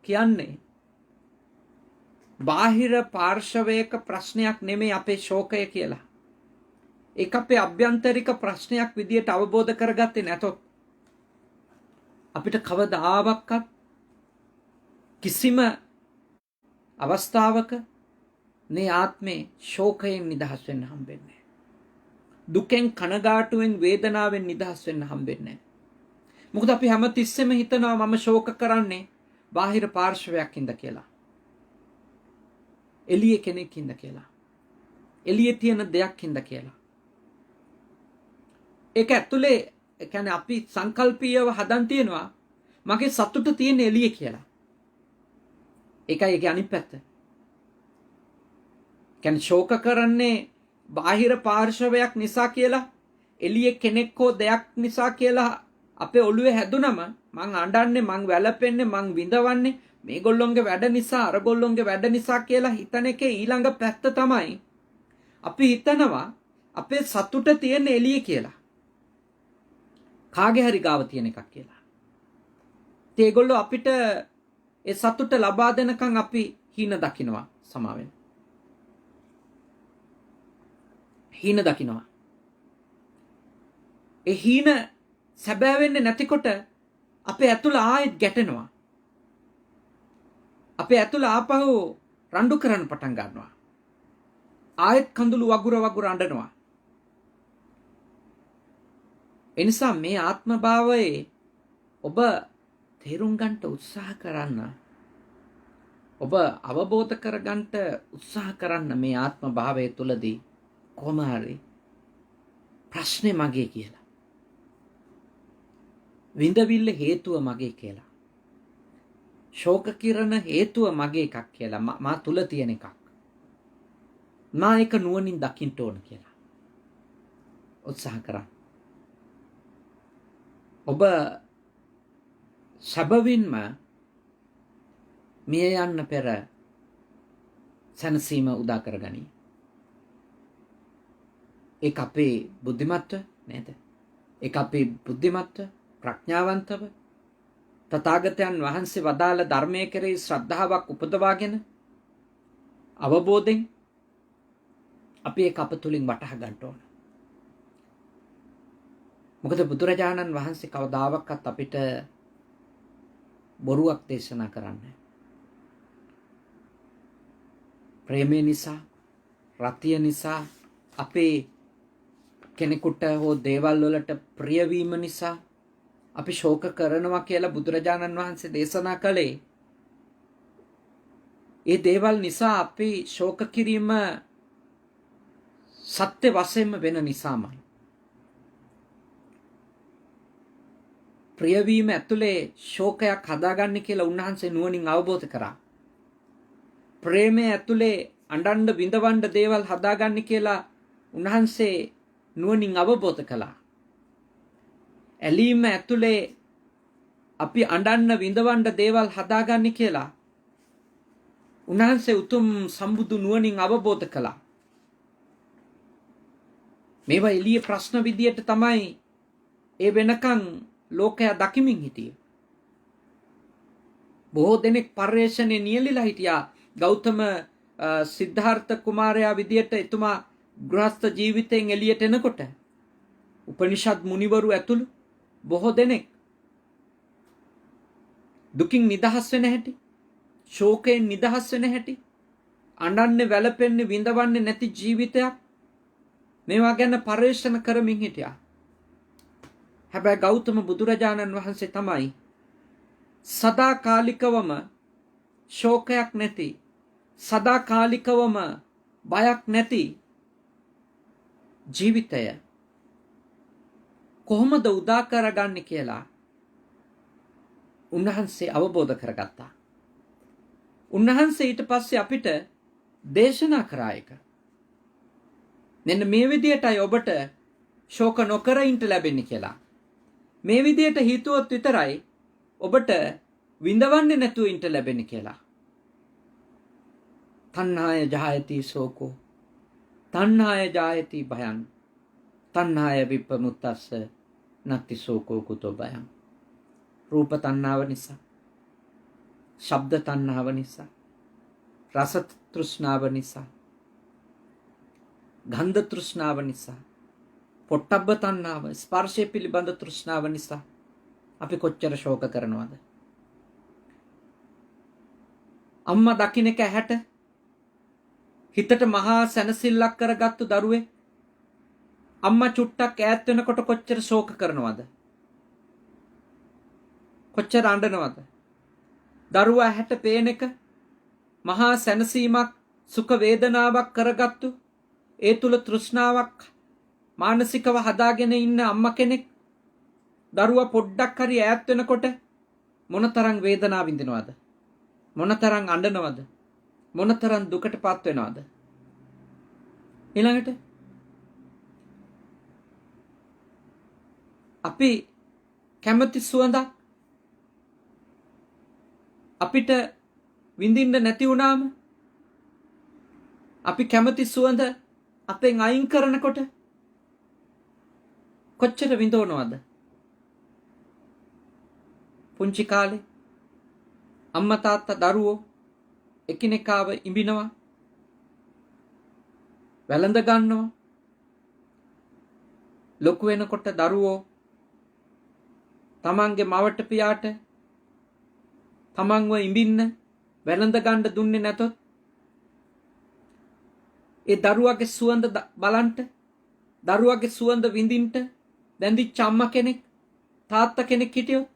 කියන්නේ බාහිර පාර්ශවයක ප්‍රශ්නයක් නෙමෙයි අපේ ශෝකය කියලා. ඒක අපේ අභ්‍යන්තරික ප්‍රශ්නයක් විදියට අවබෝධ කරගත්තේ නැතොත් අපිට කවදාවත් කිසිම අවස්ථාවක මේ ආත්මේ ශෝකයෙන් නිදහස් වෙන්න හම්බෙන්නේ නැහැ. දුකෙන් කනගාටුවෙන් වේදනාවෙන් නිදහස් වෙන්න හම්බෙන්නේ නැහැ. මොකද අපි හැමතිස්සෙම හිතනවා මම ශෝක කරන්නේ බාහිර පාර්ශවයකින්ද කියලා. එළියේ කෙනෙක්ින්ද කියලා. එළියේ තියෙන දෙයක්ින්ද කියලා. ඒක ඇතුලේ කියන්නේ අපි සංකල්පීයව හදන් තියනවා මගේ සතුට තියෙන එළියේ කියලා. ඒකයි ඒකේ අනිත් පැත්ත. කියන්නේ ශෝක කරන්නේ බාහිර පාර්ශවයක් නිසා කියලා, එළියේ කෙනෙක් හෝ දෙයක් නිසා කියලා අපේ ඔළුවේ හැදුනම මං අඬන්නේ, මං වැළපෙන්නේ, මං විඳවන්නේ මේගොල්ලොන්ගේ වැඩ නිසා, අරගොල්ලොන්ගේ වැඩ නිසා කියලා හිතන එකේ ඊළඟ පැත්ත තමයි අපි හිතනවා අපේ සතුට තියෙන එළියේ කියලා. කාගේ හරි ගාව තියෙන එකක් කියලා. ඉතින් ඒගොල්ලෝ අපිට ඒ සතුට ලබා දෙනකන් අපි හීන දකින්නවා සමාවෙන්න. හීන දකින්නවා. ඒ හීන සැබෑ වෙන්නේ නැතිකොට අපේ ඇතුළ ආයෙත් ගැටෙනවා. අපේ ඇතුළ ආපහු රණ්ඩු කරන්න පටන් ගන්නවා. ආයෙත් කඳුළු වගුර අඬනවා. එනිසා මේ ආත්ම භාවයේ ඔබ තේරුම් ගන්නට උත්සාහ කරන්න. ඔබ අවබෝධ කරගන්න උත්සාහ කරන්න මේ ආත්ම භාවය තුලදී කොහොම හරි ප්‍රශ්නේ මගේ කියලා. විඳවිල්ල හේතුව මගේ කියලා. ශෝක කිරණ හේතුව මගේ එකක් කියලා. මා තුල තියෙන එකක්. මා ඒක නුවණින් දකින්න ඕන කියලා. උත්සාහ කරන්න. ඔබ සැබවින්ම මිය යන්න පෙර සැනසීම උදා කරගනී. ඒක අපේ බුද්ධිමත්ව නේද? ඒක අපේ බුද්ධිමත්ව ප්‍රඥාවන්තව තථාගතයන් වහන්සේ වදාළ ධර්මයේ කෙරෙහි ශ්‍රද්ධාවක් උපදවාගෙන අවබෝධයෙන් අපි ඒක අප තුලින් වටහා ගන්න ඕන. මොකද බුදුරජාණන් වහන්සේ කවදාවත් අපිට බොරුවක් දේශනා කරන්නේ. ප්‍රේමය නිසා, රතිය නිසා, අපේ කෙනෙකුට හෝ දේවල් වලට ප්‍රිය වීම නිසා අපි ශෝක කරනවා කියලා බුදුරජාණන් වහන්සේ දේශනා කළේ. ඒ දේවල් නිසා අපි ශෝක කිරීම සත්‍ය වශයෙන්ම වෙන නිසාමයි. ප්‍රියවීම ඇතුලේ ශෝකයක් හදාගන්න කියලා උන්වහන්සේ නුවණින් අවබෝධ කරා. ප්‍රේමය ඇතුලේ අඬන්න විඳවන්න දේවල් හදාගන්න කියලා උන්වහන්සේ නුවණින් අවබෝධ කළා. ඇලීම ඇතුලේ අපි අඬන්න විඳවන්න දේවල් හදාගන්න කියලා උන්වහන්සේ උතුම් සම්බුදු නුවණින් අවබෝධ කළා. මේවා එළිය ප්‍රශ්න විදියට තමයි ඒ වෙනකන් ලෝකයා දකිමින් හිටියේ. බොහෝ දෙනෙක් පර්යේෂණේ නියැලිලා හිටියා. ගෞතම සිද්ධාර්ථ කුමාරයා විදියට එතුමා ගෘහස්ත ජීවිතයෙන් එළියට එනකොට උපනිෂද් මුනිවරු ඇතුළු බොහෝ දෙනෙක් දුකින් නිදහස් වෙන හැටි, ශෝකයෙන් නිදහස් වෙන හැටි, අඬන්නේ වැළපෙන්නේ විඳවන්නේ නැති ජීවිතයක් මේවා ගැන පර්යේෂණ කරමින් හිටියා. හැබැයි ගෞතම බුදුරජාණන් වහන්සේ තමයි සදාකාලිකවම ශෝකයක් නැති, සදාකාලිකවම බයක් නැති ජීවිතය කොහොමද උදා කරගන්නේ කියලා උන්වහන්සේ අවබෝධ කරගත්තා. උන්වහන්සේ ඊට පස්සේ අපිට දේශනා කරා එක. මෙන්න මේ විදියටයි ඔබට ශෝක නොකර ඉන්න ලැබෙන්නේ කියලා. මේ විදියට හිතුවොත් විතරයි ඔබට විඳවන්නේ නැතුව ඉන්න ලැබෙන්නේ කියලා. තණ්හාය ජායති ශෝකෝ තණ්හාය ජායති භයං තණ්හාය විපමුත්තස්ස නත්ති ශෝකෝ කුතෝ භයං. රූප තණ්හාව නිසා, ශබ්ද තණ්හාව නිසා, රස තෘෂ්ණාව නිසා, ගන්ධ තෘෂ්ණාව නිසා, පොට්ටබ්බ තණ්හාව, ස්පර්ශය පිළිබඳ තෘෂ්ණාව නිසා අපි කොච්චර ශෝක කරනවද? අම්මා දකින්න එක ඇහැට හිතට මහා සැනසෙල්ලක් කරගත්තු දරුවේ අම්මා චුට්ටක් ඈත් වෙනකොට කොච්චර ශෝක කරනවද? කොච්චර අඬනවද? දරුවා ඇහැට පේන එක මහා සැනසීමක්, සුඛ වේදනාවක් කරගත්තු, ඒ තුල තෘෂ්ණාවක් මානසිකව හදාගෙන ඉන්න අම්මා කෙනෙක් දරුවා පොඩ්ඩක් හරි ඈත් වෙනකොට මොනතරම් වේදනාව විඳිනවද? මොනතරම් අඬනවද? මොනතරම් දුකටපත් වෙනවද? ඊළඟට අපි කැමති සුවඳක් අපිට විඳින්න නැති වුණාම, අපි කැමති සුවඳ අපෙන් අයින් කරනකොට කොච්චර විඳවනවද? පුංචි කාලේ අම්මා තාත්තා දරුවෝ එකිනෙකාව ඉඹිනවා, වැළඳ ගන්නවා. ලොකු වෙනකොට දරුවෝ තමන්ගේ මවට පියාට තමන්ව ඉඹින්න වැළඳ ගන්න දුන්නේ නැතොත් ඒ දරුවාගේ සුවඳ බලන්ට, දරුවාගේ සුවඳ විඳින්ට දැඳිච්ච අම්මා කෙනෙක්, තාත්තා කෙනෙක් හිටියොත්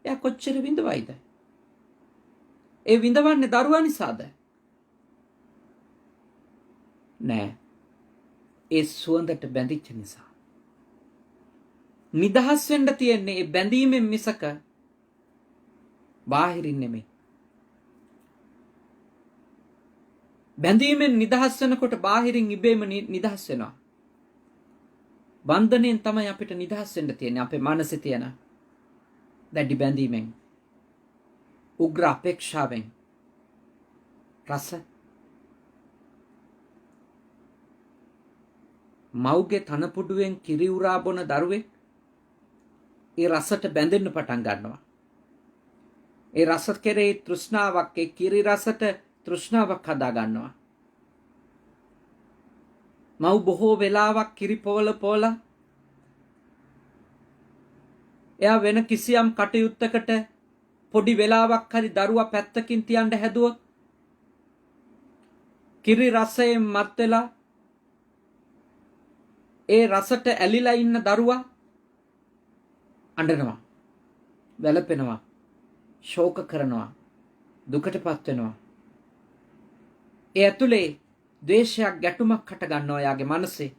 එයා කොච්චර විඳවයිද? ඒ විඳවන්නේ දරුවා නිසාද? නෑ, ඒ සුවඳට බැඳිච්ච නිසා. නිදහස් වෙන්න තියෙන්නේ ඒ බැඳීමෙන් මිසක බාහිරින් නෙමෙයි. බැඳීමෙන් නිදහස් වෙනකොට බාහිරින් ඉබේම නිදහස් වෙනවා. බන්ධනයෙන් තමයි අපිට නිදහස් වෙන්න තියෙන්නේ. අපේ මනසේ තියෙන දැඩි බැඳීමෙන්, උග්‍ර අපේක්ෂාවෙන්, රස මව්ගේ තනපුඩුවෙන් කිරි උරා බොන දරුවෙක් ඒ රසට බැඳෙන්න පටන් ගන්නවා. ඒ රස කෙරෙහි තෘෂ්ණාවක්, ඒ කිරි රසට තෘෂ්ණාවක් හදා ගන්නවා. මව් බොහෝ වෙලාවක් කිරි පොවලා එයා වෙන කිසියම් කටයුත්තකට පොඩි වෙලාවක් හරි දරුවා පැත්තකින් තියන්න හැදුවොත් කිරි රසයෙන් මත් වෙලා ඒ රසට ඇලිලා ඉන්න දරුවා අඬනවා, වැළපෙනවා, ශෝක කරනවා, දුකටපත් වෙනවා. ඒ ඇතුලේ ද්වේෂයක්, ගැටුමක් හට ගන්නවා යාගේ මනසේ.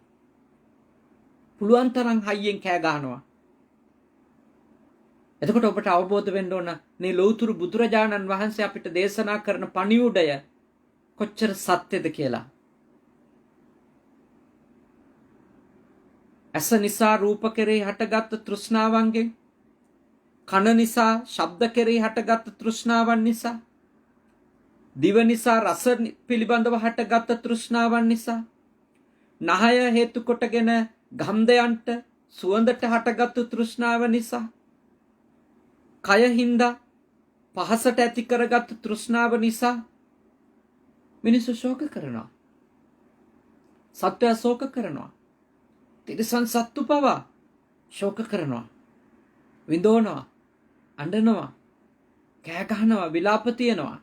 පුළුවන් තරම් හයියෙන් කෑ ගහනවා. එතකොට ඔබට අවබෝධ වෙන්න ඕන මේ ලෞතුරු බුදුරජාණන් වහන්සේ අපිට දේශනා කරන පණිවුඩය කොච්චර සත්‍යද කියලා. ඇස නිසා රූප කෙරෙහි හටගත් තෘෂ්ණාවන්ගෙන්, කන නිසා ශබ්ද කෙරෙහි හටගත් තෘෂ්ණාවන් නිසා, දිව නිසා රස පිළිබඳව හටගත් තෘෂ්ණාවන් නිසා, නහය හේතු කොටගෙන ගන්ධයන්ට සුවඳට හටගත් තෘෂ්ණාව නිසා, කය හින්දා පහසට ඇති කරගත් තෘෂ්ණාව නිසා මිනිස්සු ශෝක කරනවා. සත්වයා ශෝක කරනවා. තිරිසන් සත්තු පවා ශෝක කරනවා, විඳවනවා, අඬනවා, කෑ ගහනවා, විලාප තියනවා.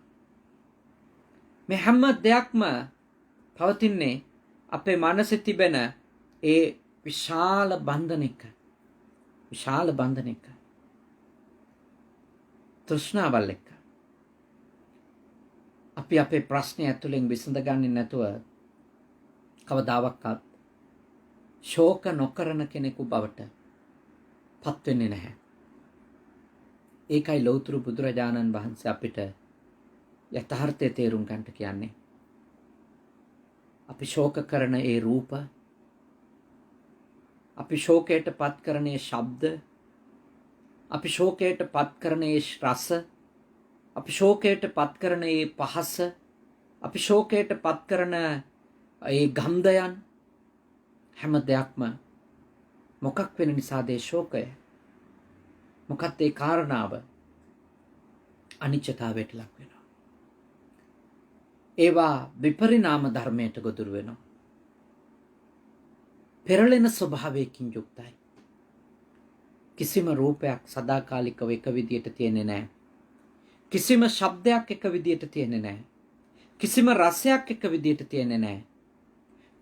මේ හැම දෙයක්ම පවතින්නේ අපේ මනසේ තිබෙන ඒ විශාල බන්ධනයක, විශාල බන්ධනයක, තෘෂ්ණාවල් එක්ක. අපි අපේ ප්‍රශ්නය ඇතුලෙන් විසඳගන්නේ නැතුව කවදාවත් ශෝක නොකරන කෙනෙකු බවට පත් වෙන්නේ නැහැ. ඒකයි ලෞතුරු බුදුරජාණන් වහන්සේ අපිට යථාර්ථය තේරුම් ගන්නට කියන්නේ. අපි ශෝක කරන ඒ රූප, අපි ශෝකයට පත් කරනේ ශබ්ද, අපි ශෝකයට පත් කරනේ රස, අපි ශෝකයට පත් කරනේ පහස, අපි ශෝකයට පත් කරන ඒ ගන්ධයන් හැම දෙයක්ම මොකක් වෙන නිසාද ඒ ශෝකය? මොකක්ද ඒ කාරණාව? අනිත්‍යතාවයට ලක් වෙනවා. ඒවා විපරිණාම ධර්මයට ගොදුරු වෙනවා. පෙරලෙන ස්වභාවයකින් යුක්තයි. කිසිම රූපයක් සදාකාලිකව එක විදියට තියෙන්නේ නැහැ. කිසිම ශබ්දයක් එක විදියට තියෙන්නේ නැහැ. කිසිම රසයක් එක විදියට තියෙන්නේ නැහැ.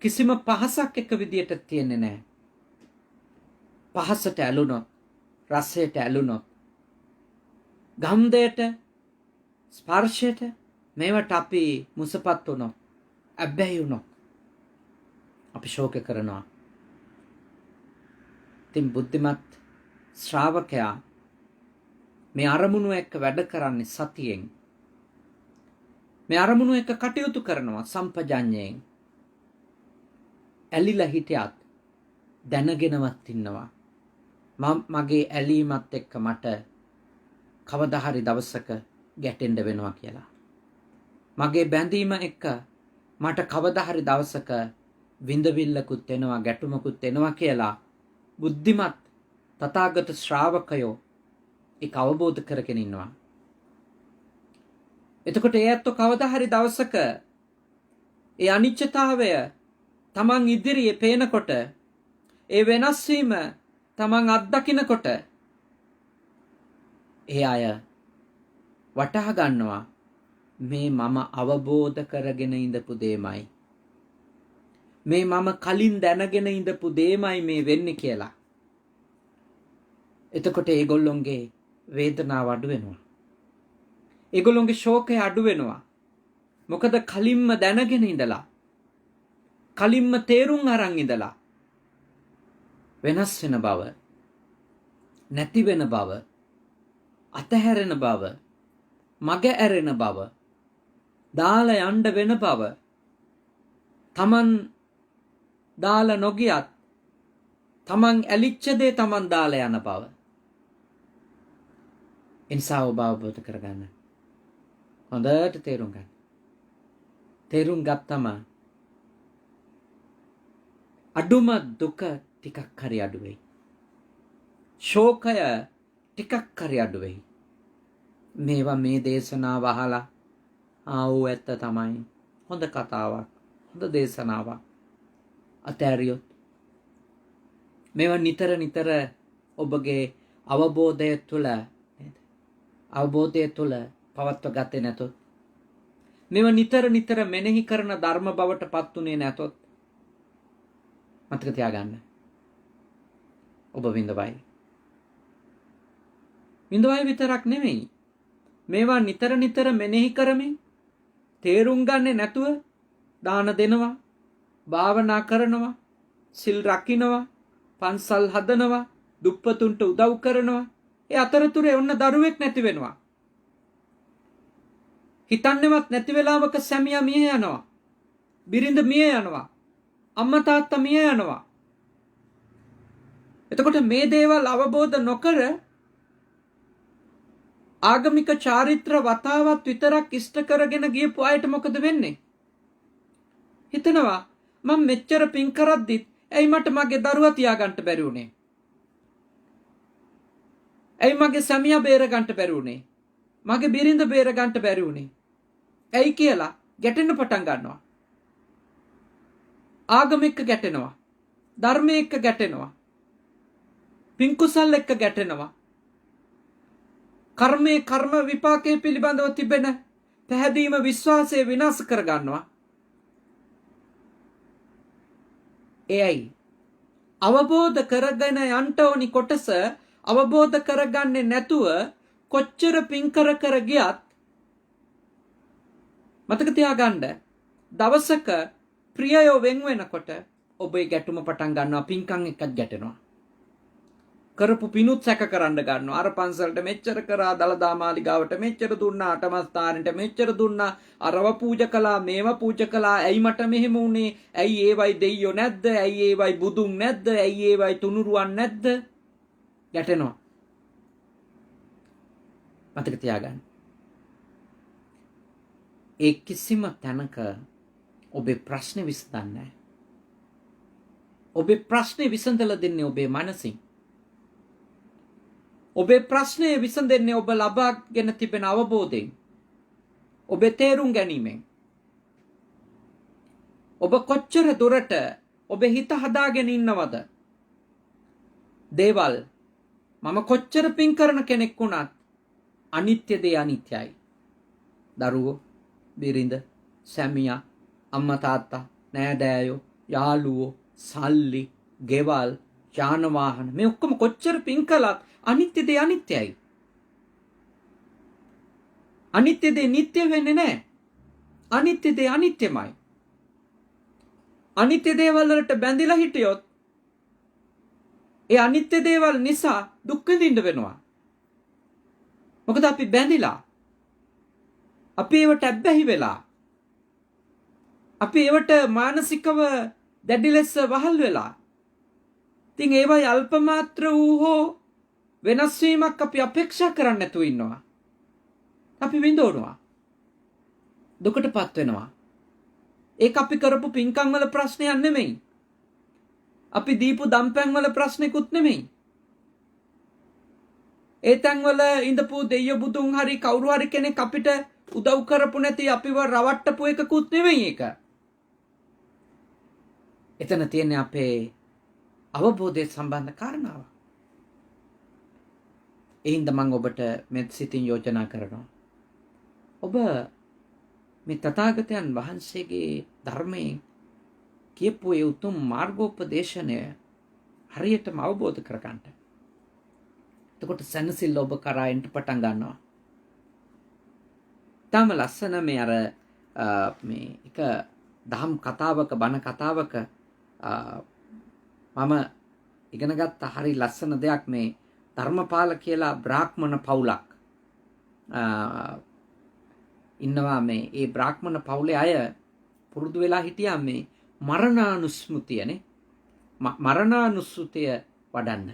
කිසිම පහසක් එක විදියට තියෙන්නේ නැහැ. පහසට ඇලුනොත්, රසයට ඇලුනොත්, ගන්ධයට, ස්පර්ශයට මේවට අපි මුසපත් වුණොත්, අබ්බැහි වුණොත් අපි ශෝක කරනවා. ඉතින් බුද්ධිමත් ශ්‍රාවකයා මේ අරමුණු එක්ක වැඩ කරන්නේ සතියෙන්. මේ අරමුණු එක්ක කටයුතු කරනවා සම්පජඤ්ඤයෙන්. ඇලිලා හිටියත් දැනගෙනවත් ඉන්නවා. මගේ ඇලීමත් එක්ක මට කවදා හරි දවසක ගැටෙන්න වෙනවා කියලා. මගේ බැඳීම එක්ක මට කවදා හරි දවසක විඳවිල්ලකුත් එනවා, ගැටුමකුත් එනවා කියලා බුද්ධිමත් තථාගත ශ්‍රාවකයෝ ඒක අවබෝධ කරගෙන ඉන්නවා. එතකොට ඒ ඇත්තෝ කවදා හරි දවසක ඒ අනිත්‍යතාවය තමන් ඉදිරියේ පේනකොට, ඒ වෙනස් වීම තමන් අත්දකිනකොට ඒ අය වටහා ගන්නවා මේ මම අවබෝධ කරගෙන ඉඳපු දෙයමයි, මේ මම කලින් දැනගෙන ඉඳපු දෙයමයි මේ වෙන්නේ කියලා. එතකොට ඒගොල්ලොන්ගේ වේදනාව අඩු වෙනවා. ඒගොල්ලොන්ගේ ශෝකය අඩු වෙනවා. මොකද කලින්ම දැනගෙන ඉඳලා, කලින්ම තේරුම් අරන් ඉඳලා වෙනස් වෙන බව, නැති වෙන බව, අතහැරෙන බව, මග ඇරෙන බව, දාලා යන්න වෙන බව, තමන් දාලා නොගියත් තමන් ඇලිච්ච දේ තමන් දාලා යන බව. එනිසා ඔබ අවබෝධ කරගන්න. හොඳට තේරුම් ගන්න. තේරුම් ගත්තම අඩුම දුක ටිකක් හරි අඩු වෙයි. ශෝකය ටිකක් හරි අඩු වෙයි. මේවා මේ දේශනාව අහලා ආවෝ ඇත්ත තමයි. හොඳ කතාවක්, හොඳ දේශනාවක්. අතෑරියොත් මේවා නිතර නිතර ඔබගේ අවබෝධය තුළ පවත්ව ගත්තේ නැතොත්, මේවා නිතර නිතර මෙනෙහි කරන ධර්ම බවට පත් උනේ නැතොත් මතක තියාගන්න, ඔබ විඳවයි. විඳවයි විතරක් නෙමෙයි, මේවා නිතර නිතර මෙනෙහි කරමින් තේරුම් ගන්නේ නැතුව දාන දෙනවා, භාවනා කරනවා, සිල් රකින්නවා, පන්සල් හදනවා, දුප්පතුන්ට උදව් කරනවා. ඒ අතරතුරේ ඔන්න දරුවෙක් නැති වෙනවා. හිතන්නේවත් නැති වෙලාවක සැමියා මිය යනවා, බිරිඳ මිය යනවා, අම්මා තාත්තා මිය යනවා. එතකොට මේ දේවල් අවබෝධ නොකර ආගමික චාරිත්‍ර වතාවත් විතරක් ඉෂ්ට කරගෙන ගියපු අයට මොකද වෙන්නේ? හිතනවා මම මෙච්චර පින් කරද්දිත් ඇයි මට මගේ දරුවා තියාගන්න බැරි වුනේ? ඇයි මගේ සැමියා බේර ගන්න බැරි වුනේ? මගේ බිරිඳ බේර ගන්න බැරි වුනේ? ඇයි කියලා ගැටෙන්න පටන් ගන්නවා. ආගම එක්ක ගැටෙනවා, ධර්ම එක්ක ගැටෙනවා, පින් කුසල් එක්ක ගැටෙනවා. කර්මයේ කර්ම විපාකයේ පිළිබඳව තිබෙන පැහැදීම, විශ්වාසය විනාශ කර ගන්නවා. එයයි අවබෝධ කරගෙන යන්න ඕනි කොටස අවබෝධ කරගන්නේ නැතුව කොච්චර පින් කර කර ගියත් මතක තියාගන්න, දවසක ප්‍රියයෝ වෙන් වෙනකොට ඔබේ ගැටුම පටන් ගන්නවා, පින්කම් එක්කත් ගැටෙනවා. කරපු පිනුත් සැක කරන්න ගන්නවා. අර පන්සලට මෙච්චර කරා, දලදා මාලිගාවට මෙච්චර දුන්නා, අටමස්ථානෙට මෙච්චර දුන්නා, අරව පූජා කළා, මේව පූජා කළා. ඇයි මට මෙහෙම වුනේ? ඇයි ඒවයි දෙයියෝ නැද්ද? ඇයි ඒවයි බුදුන් නැද්ද? ඇයි ඒවයි තුනුරුවන් නැද්ද? ගැටෙනවා. මතක තියාගන්න. ඒ කිසිම තැනක ඔබේ ප්‍රශ්නේ විසඳන්නේ නැහැ. ඔබේ ප්‍රශ්නේ විසඳලා දෙන්නේ ඔබේ මනසින්. ඔබේ ප්‍රශ්නය විසඳෙන්නේ ඔබ ලබාගෙන තිබෙන අවබෝධයෙන්. ඔබේ තේරුම් ගැනීමෙන්. ඔබ කොච්චර දුරට ඔබේ හිත හදාගෙන ඉන්නවද? දේවල් මම කොච්චර පින් කරන කෙනෙක් වුණත් අනිත්‍ය දේ අනිත්‍යයි. දරුවෝ, බිරිඳ, සැමියා, අම්මා තාත්තා, නෑදෑයෝ, යාළුවෝ, සල්ලි, ගෙවල්, යාන වාහන මේ ඔක්කොම කොච්චර පින් කළත් අනිත්‍ය දේ අනිත්‍යයි. අනිත්‍ය දේ නිට්ටය වෙන්නේ නැහැ. අනිත්‍ය දේ අනිත්‍යමයි. අනිත්‍ය දේවල් වලට බැඳිලා හිටියොත් ඒ අනිත්‍ය දේවල් නිසා දුක් විඳින්න වෙනවා. මොකද අපි බැඳිලා. අපි ඒවට ඇබ්බැහි වෙලා. අපි ඒවට මානසිකව දැඩි ලෙස වහල් වෙලා. ඉතින් ඒවයි අල්ප මාත්‍ර වූ හෝ වෙනස් වීමක් අපි අපේක්ෂා කරන්නේ නැතුව ඉන්නවා. අපි විඳවනවා. දුකටපත් වෙනවා. ඒක අපි කරපු පින්කම් වල ප්‍රශ්නයක් නෙමෙයි. අපි දීපු දම්පැන් වල ප්‍රශ්නකුත් නෙමෙයි. ඒ තැන් වල ඉඳපු දෙයියෝ බුදුන් හරි කවුරු හරි කෙනෙක් අපිට උදව් කරපු නැති අපිව රවට්ටපු එකකුත් නෙමෙයි ඒක. එතන තියෙන්නේ අපේ අවබෝධය සම්බන්ධ කාරණාව. ඒ හින්දා මම ඔබට මෙත් සිතින් යෝජනා කරනවා. ඔබ මේ තථාගතයන් වහන්සේගේ ධර්මයේ කියපු ඒ උතුම් මාර්ගෝපදේශනය හරියටම අවබෝධ කරගන්න. එතකොට සැනසෙල්ල ඔබ කරා එන්න පටන් ගන්නවා. තාම ලස්සන මේ අර මේ එක දහම් කතාවක බණ කතාවක මම ඉගෙන ගත්ත හරි ලස්සන දෙයක් මේ ධර්මපාල කියලා බ්‍රාහ්මණ පවුලක් ඉන්නවා. මේ ඒ බ්‍රාහ්මණ පවුලේ අය පුරුදු වෙලා හිටියා මේ මරණානුස්මෘතියනේ මරණානුස්සතිය වඩන්න.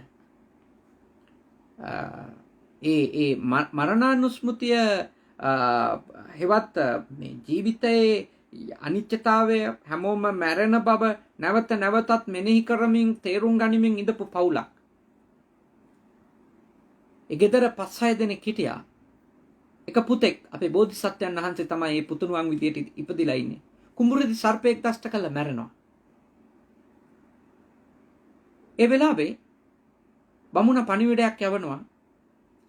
ඒ මරණානුස්මෘතිය හෙවත් මේ ජීවිතයේ අනිත්‍යතාවය හැමෝම මැරෙන බව නැවත නැවතත් මෙනෙහි කරමින් තේරුම් ගනිමින් ඉඳපු පවුලක්. ඒ ගෙදර 5-6 දෙනෙක් හිටියා. එක පුතෙක් අපේ බෝධිසත්වයන් වහන්සේ තමයි මේ පුතුණුවන් විදියට ඉපදිලා ඉන්නේ. කුඹුරේදී සර්පයෙක් දෂ්ට කළා මැරෙනවා. ඒ වෙලාවේ බමුණ පණිවිඩයක් යවනවා.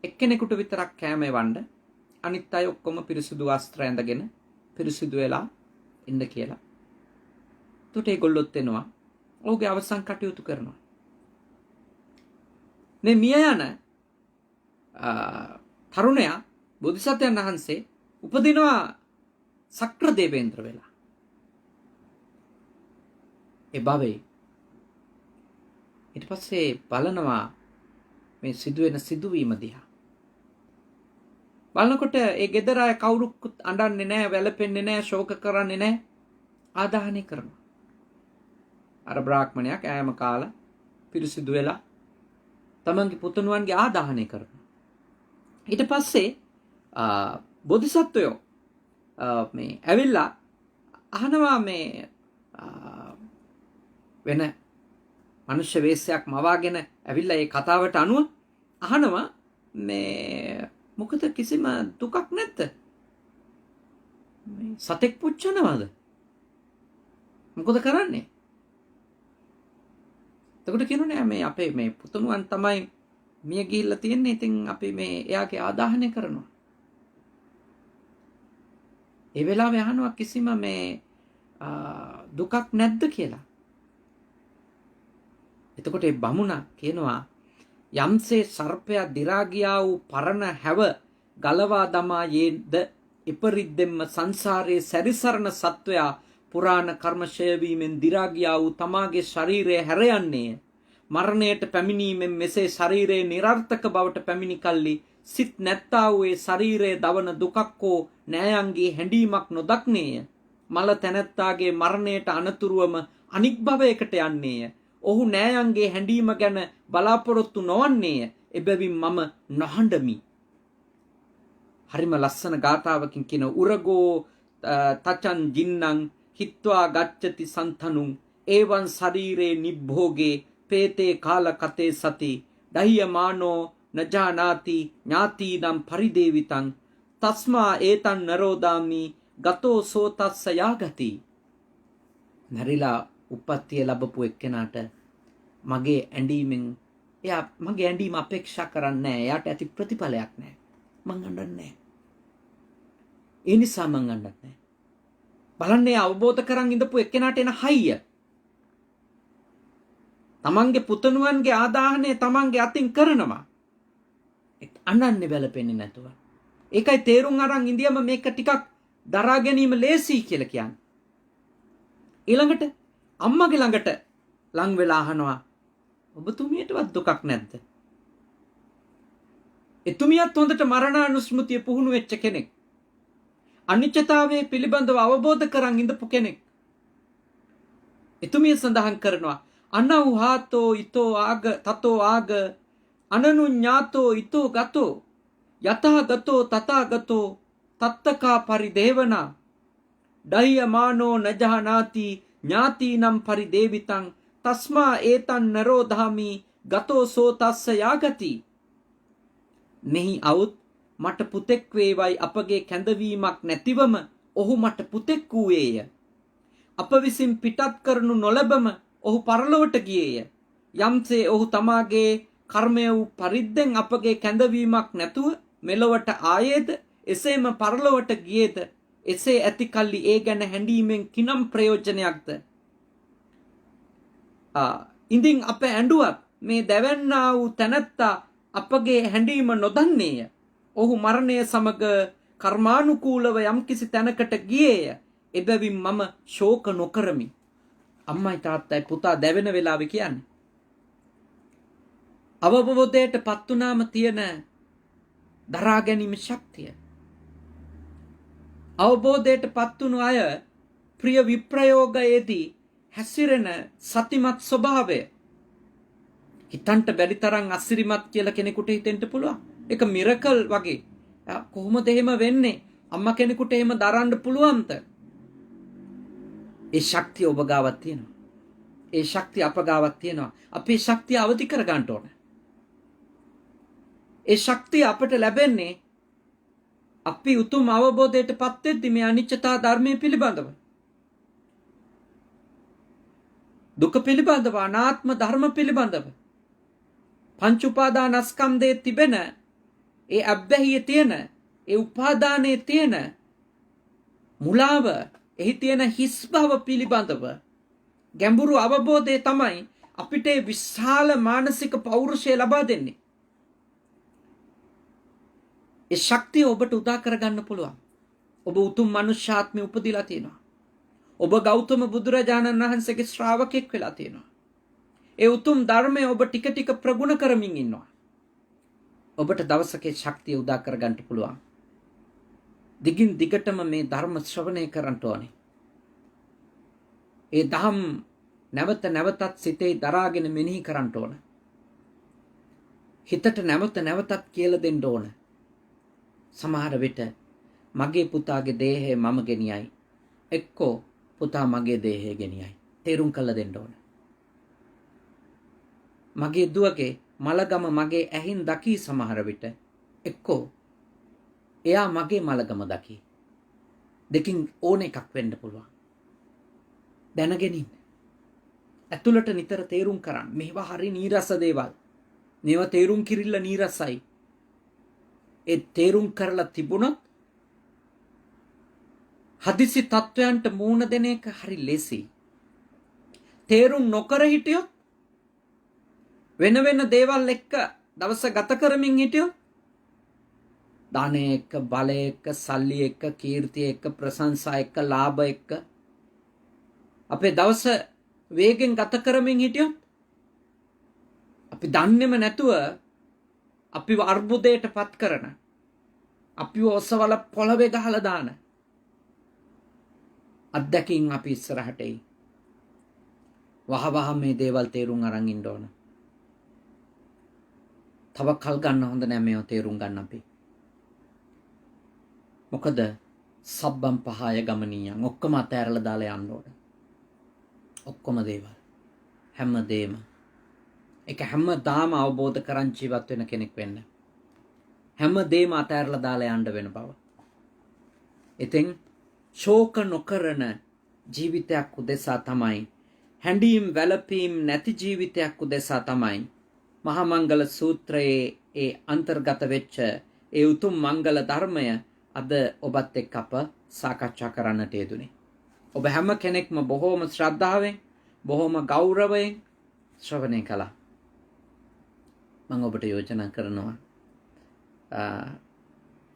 එක්කෙනෙකුට විතරක් කෑම එවන්න. අනිත් අය ඔක්කොම පිරිසිදු වස්ත්‍ර ඇඳගෙන පිරිසිදු වෙලා ඉන්න කියලා. එතකොට ඒගොල්ලොත් එනවා. ඔහුගේ අවසන් කටයුතු කරනවා. මේ මිය යන තරුණයා බෝධිසත්වයන් වහන්සේ උපදිනවා සක්‍ර දේවේන්ද්‍ර වෙලා. ඒ භවයේ ඊට පස්සේ බලනවා මේ සිදුවෙන සිදුවීම දිහා. බලනකොට ඒ ගෙදර අය කවුරුත් අඬන්නේ නැහැ, වැළපෙන්නේ නැහැ, ශෝක කරන්නේ නැහැ. ආදාහනය කරනවා. අර බ්‍රාහ්මණයා කෑම කාලා පිරිසිදු වෙලා තමන්ගේ පුතුණුවන්ගේ ආදාහනය කරනවා. ඊට පස්සේ බෝධිසත්වයෝ මේ ඇවිල්ලා අහනවා මේ වෙන මනුෂ්‍ය වේශයක් මවාගෙන ඇවිල්ලා ඒ කතාවට අනුව අහනවා මේ මොකද කිසිම දුකක් නැද්ද? මේ සතෙක් පුච්චනවද? මොකද කරන්නේ? එතකොට කියනෝනේ මේ අපේ මේ පුතුණුවන් තමයි මිය ගිහිල්ලා තියෙන්නේ. ඉතින් අපි මේ එයාගේ ආදාහනය කරනවා. ඒ වෙලාවේ අහනවා කිසිම මේ දුකක් නැද්ද කියලා. එතකොට ඒ බමුණා කියනවා යම්සේ සර්පයා දි รา ගියා වූ පරණ හැව ගලවා දමා යේද ඉපරිද්දෙම්ම සංසාරයේ සැරිසරන සත්වයා පුරාණ කර්ම ෂය වීමෙන් දි รา ගියා වූ තමාගේ ශරීරය හැර යන්නේ මරණයට පැමිණීමෙන් මෙසේ ශරීරයේ નિરර්ථක බවට පැමිණි කල්ලි සිත් නැත්තා වූ ඒ ශරීරයේ දවන දුකක් හෝ නෑයන්ගේ හැඬීමක් නොදක්නේය. මල තැනැත්තාගේ මරණයට අනතුරුවම අනික් භවයකට යන්නේය. ඔහු නෑයන්ගේ හැඬීම ගැන බලාපොරොත්තු නොවන්නේය. එබැවින් මම නොහඬමි. හරිම ලස්සන ගාථාවකින් කියන උරගෝ තචන් ජින්නං හිත්වා ගච්ඡති සන්තනුං ඒවන් ශරීරේ නිබ්භෝගේ පේතේ කාල කතේ සති දහ්‍යමානෝ නජානාති ඥාතිනම් පරිදේවිතං තස්මා ඒතන් නරෝදාමි ගතෝ සෝතස්ස යාගති. නැරිලා උප්පත්තිය ලැබපු එක්කෙනාට මගේ ඇඬීමෙන් එයා මගේ ඇඬීම අපේක්ෂා කරන්නේ නැහැ. එයාට ඇති ප්‍රතිඵලයක් නැහැ. මං අඬන්නේ නැහැ. ඒ නිසා මං අඬන්නේ නැහැ. බලන්නේ අවබෝධ කරන් ඉඳපු එක්කෙනාට එන හයිය. තමන්ගේ පුතණුවන්ගේ ආදාහනය තමන්ගේ අතින් කරනවා. අඬන්නේ බැලපෙන්නේ නැතුව. ඒකයි තේරුම් අරන් ඉඳියම මේක ටිකක් දරා ගැනීම ලේසි කියලා කියන්නේ. ඊළඟට අම්මගේ ළඟට ලං වෙලා අහනවා ඔබතුමියටවත් දුකක් නැද්ද? එතුමියත් හොඳට මරණානුස්මෘතිය පුහුණු වෙච්ච කෙනෙක්. අනිත්‍යතාවයේ පිළිබඳව අවබෝධ කරන් ඉඳපු කෙනෙක්. එතුමිය සඳහන් කරනවා අනව්හාතෝ ඊතෝ ආග තතෝ ආග අනනුඤ්ඤාතෝ ඊතෝ ගතෝ යතහ ගතෝ තථා ගතෝ තත්තකා පරිදේවනා දහ්‍යමානෝ නජහනාති ඥාතිනම් පරිදේවිතං තස්මා ඒතන් නරෝ ධාමි ගතෝ සෝතස්ස යාගති. මෙහි අවුත් මට පුතෙක් වේවයි අපගේ කැඳවීමක් නැතිවම ඔහු මට පුතෙක් වූයේය. අප විසින් පිටත් කරනු නොලැබම ඔහු පරලොවට ගියේය. යම්සේ ඔහු තමාගේ කර්මය වූ පරිද්දෙන් අපගේ කැඳවීමක් නැතුව මෙලොවට ආයේද එසේම පරලොවට ගියේද එසේ ඇති කල්ලි ඒ ගැන හැඬීමෙන් කිනම් ප්‍රයෝජනයක්ද? ඉඳින් අප ඇඬුවත් මේ දැවන්නා වූ තැනැත්තා අපගේ හැඬීම නොදන්නේය. ඔහු මරණය සමග කර්මානුකූලව යම්කිසි තැනකට ගියේය. එබැවින් මම ශෝක නොකරමි. අම්මයි තාත්තයි පුතා දැවෙන වෙලාවේ කියන්නේ. අවබෝධයට පත් වුණාම තියෙන දරා ගැනීම ශක්තිය. අවබෝධයට පත් වුණු අය ප්‍රිය විප්‍රයෝගයේදී හැසිරෙන සතිමත් ස්වභාවය හිතන්ට බැරි තරම් අසිරිමත් කියලා කෙනෙකුට හිතෙන්න පුළුවන්. ඒක මිරකල් වගේ. කොහොමද එහෙම වෙන්නේ? අම්මා කෙනෙකුට එහෙම දරන්න පුළුවන්ද? ඒ ශක්තිය ඔබ ගාවක් තියෙනවා. ඒ ශක්තිය අප ගාවක් තියෙනවා. අපේ ශක්තිය අවදි කර ගන්න ඕන. ඒ ශක්තිය අපට ලැබෙන්නේ අපි උතුම් අවබෝධයට පත් වෙද්දී මේ අනිත්‍යතා ධර්මයේ පිළිබඳව. දුක පිළිබඳව, අනාත්ම ධර්ම පිළිබඳව. පංච උපාදානස්කන්ධයේ තිබෙන ඒ අබ්බැහියේ තියෙන ඒ උපාදානයේ තියෙන මුලාව, එහි තියෙන හිස් බව පිළිබඳව ගැඹුරු අවබෝධය තමයි අපිට විශාල මානසික පෞරුෂය ලබා දෙන්නේ. ඒ ශක්තිය ඔබට උදා කරගන්න පුළුවන්. ඔබ උතුම් මනුෂ්‍යාත්මය උපදිලා තියෙනවා. ඔබ ගෞතම බුදුරජාණන් වහන්සේගේ ශ්‍රාවකෙක් වෙලා තියෙනවා. ඒ උතුම් ධර්මය ඔබ ටික ටික ප්‍රගුණ කරමින් ඉන්නවා. ඔබට දවසක ශක්තිය උදා කරගන්න පුළුවන්. දිගින් දිගටම මේ ධර්ම ශ්‍රවණය කරන්න ඕනේ. ඒ ධම් නැවත නැවතත් සිතේ දරාගෙන මෙනෙහි කරන්න ඕන. හිතට නැවත නැවතත් කියලා දෙන්න ඕන. සමහර විට මගේ පුතාගේ දේහය මම ගෙනියයි. එක්කෝ පුතා මගේ දේහය ගෙනියයි. තේරුම් කළ දෙන්න ඕන. මගේ දුවගේ මලගම මගේ ඇහින් දකි සමහර විට. එක්කෝ එයා මගේ මලගම දකි. දෙකින් ඕන එකක් වෙන්න පුළුවන්. දැනගෙන ඉන්න. ඇතුළට නිතර තේරුම් කරන්න. මේවා හරි නීරස දේවල්. මේවා තේරුම් කිරිල්ල නීරසයි. ඒ තේරුම් කරලා තිබුණොත් හදිසි තත්වයන්ට මුහුණ දෙන එක හරි ලේසි. තේරුම් නොකර හිටියොත් වෙන වෙන දේවල් එක්ක දවස ගත කරමින් හිටියොත් ධනය එක්ක, බලය එක්ක, සල්ලි එක්ක, කීර්තිය එක්ක, ප්‍රශංසා එක්ක, ලාභ එක්ක අපේ දවස වේගෙන් ගත කරමින් හිටියොත් අපි දන්නේම නැතුව අපිව අර්බුදයට පත් කරන, අපිව ඔසවල පොළවේ ගහලා දාන අත්දැකීම් අපි ඉස්සරහට එයි. වහ මේ දේවල් තේරුම් අරන් ඉන්න ඕන. තව කල් ගන්න හොඳ නෑ මේව තේරුම් ගන්න අපි. මොකද සබ්බම් පහය ගමනීයන් ඔක්කොම අතෑරලා දාලා යන්න ඕන. ඔක්කොම දේවල් හැමදේම ඒක හැමදාම අවබෝධ කරන් ජීවත් වෙන කෙනෙක් වෙන්න. හැමදේම අතෑරලා දාලා යන්න වෙන බව. ඉතින් ශෝක නොකරන ජීවිතයක් උදෙසා තමයි, හැඬීම් වැළපීම් නැති ජීවිතයක් උදෙසා තමයි මහා මංගල සූත්‍රයේ ඒ අන්තර්ගත වෙච්ච ඒ උතුම් මංගල ධර්මය අද ඔබත් එක්ක අප සාකච්ඡා කරන්නට යෙදුනේ. ඔබ හැම කෙනෙක්ම බොහෝම ශ්‍රද්ධාවෙන්, බොහෝම ගෞරවයෙන් ශ්‍රවණය කළා. මම ඔබට යෝජනා කරනවා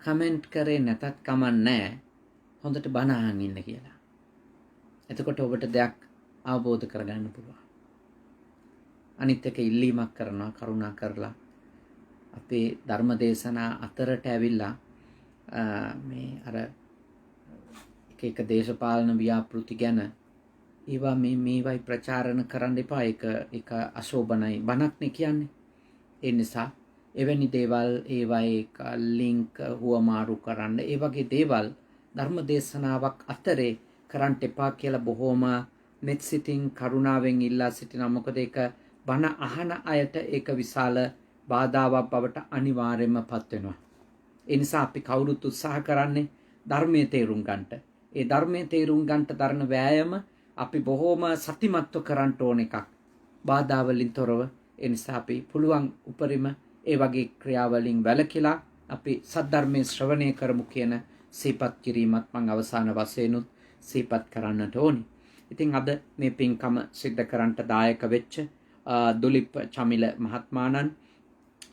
කමෙන්ට් කරේ නැතත් කමන්නේ හොඳට බණ අහන් ඉන්න කියලා. එතකොට ඔබට දෙයක් අවබෝධ කරගන්න පුළුවන්. අනිත් එක ඉල්ලීමක් කරනවා, කරුණා කරලා අපේ ධර්ම දේශනා අතරට ඇවිල්ලා මේ අර එක දේශපාලන ව්‍යාපෘති ගැන ඒවා මේවයි ප්‍රචාරණ කරන්න එපා. ඒක අශෝභනයි බණක්නේ කියන්නේ. ඒ නිසා එවැනි දේවල් ඒවයි ලින්ක් හුවමාරු කරන්න, ඒ වගේ දේවල් ධර්ම දේශනාවක් අතරේ කරන්න එපා කියලා බොහෝම මෙත් සිතින් කරුණාවෙන් ඉල්ලා සිටිනවා. මොකද ඒක බණ අහන අයට ඒක විශාල බාධාවක් බවට අනිවාර්යයෙන්ම පත් වෙනවා. ඒ නිසා අපි කවුරුත් උත්සාහ කරන්නේ ධර්මයේ තේරුම් ගන්නට. ඒ ධර්මයේ තේරුම් ගන්නට දරන වෑයම අපි බොහෝම සතිමත්ව කරන්න ඕන එකක්, බාධා වලින් තොරව. ඒ නිසා අපි පුළුවන් උපරිම ඒ වගේ ක්‍රියාවලින් වැළකීලා අපි සද්ධර්මයේ ශ්‍රවණය කරමු කියන සිහිපත් කිරීමත් මම අවසාන වශයෙන්ුත් සිහිපත් කරන්නට ඕනි. ඉතින් අද මේ පින්කම සිද්ධ කරන්නට දායක වෙච්ච දුලිප් චමිල මහත්මාණන්,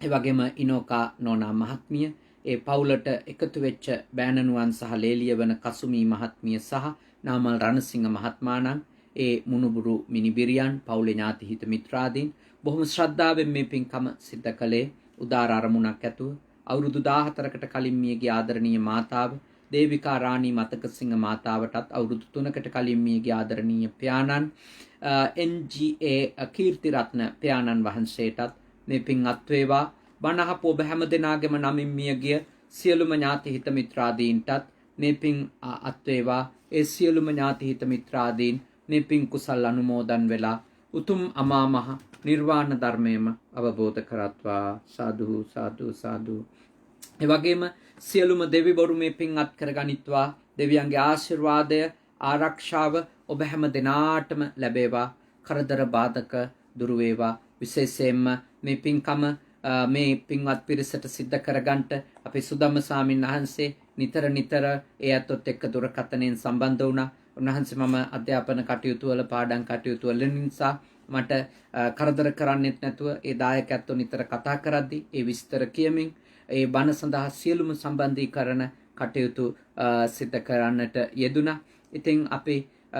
ඒ වගේම ඉනෝකා නෝනා මහත්මිය, ඒ පවුලට එකතු වෙච්ච බෑනනුවන් සහ ලේලියවන කසුමී මහත්මිය සහ නාමල් රණසිංහ මහත්මාණන්, ඒ මුණුබුරු මිනිබිරියන්, පවුලේ ඥාති හිත මිත්‍රාදීන් බොහොම ශ්‍රද්ධාවෙන් මේ පින්කම සිද්ධ කළේ උදාර අරමුණක් ඇතුව. අවුරුදු 14කට කලින් මියගිය ආදරණීය මාතාව දේවිකා රාණී මතකසිංහ මාතාවටත්, අවුරුදු 3කට කලින් මියගිය ආදරණීය පියාණන් NGA කීර්තිරත්න පියාණන් වහන්සේටත් මේ පින් අත් වේවා. බණහපු ඔබ හැම දෙනාගේම නමින් මියගිය සියලුම ඥාති හිත මිත්‍රාදීන්ටත් මේ පින් අත් වේවා. ඒ සියලුම ඥාති හිත මිත්‍රාදීන් මේ පින් කුසල් අනුමෝදන් වෙලා උතුම් අමා මහ නිර්වාණ ධර්මයේම අවබෝධ කරත්වා. සාදු සාදු සාදු. ඒ වගේම සියලුම දෙවිවරු මේ පින් අත් කරගනිත්වා. දෙවියන්ගේ ආශිර්වාදය, ආරක්ෂාව ඔබ හැම දිනාටම ලැබේවා. කරදර බාධක දුරු වේවා. විශේෂයෙන්ම මේ පින්කම මේ පින්වත් පිරිසට සිද්ධ කරගන්නට අපේ සුදම්ම ස්වාමීන් වහන්සේ නිතර ඒ අතොත් එක්ක දුරකථනයෙන් සම්බන්ධ වුණා. උන්වහන්සේ මම අධ්‍යාපන කටයුතු වල, පාඩම් කටයුතු වල නිසා මට කරදර කරන්නෙත් නැතුව ඒ දායකයන්ට නිතර කතා කරද්දී ඒ විස්තර කියමින් ඒ බණ සඳහා සියලුම සම්බන්ධීකරණ කටයුතු සිදු කරන්නට යෙදුණා. ඉතින් අපි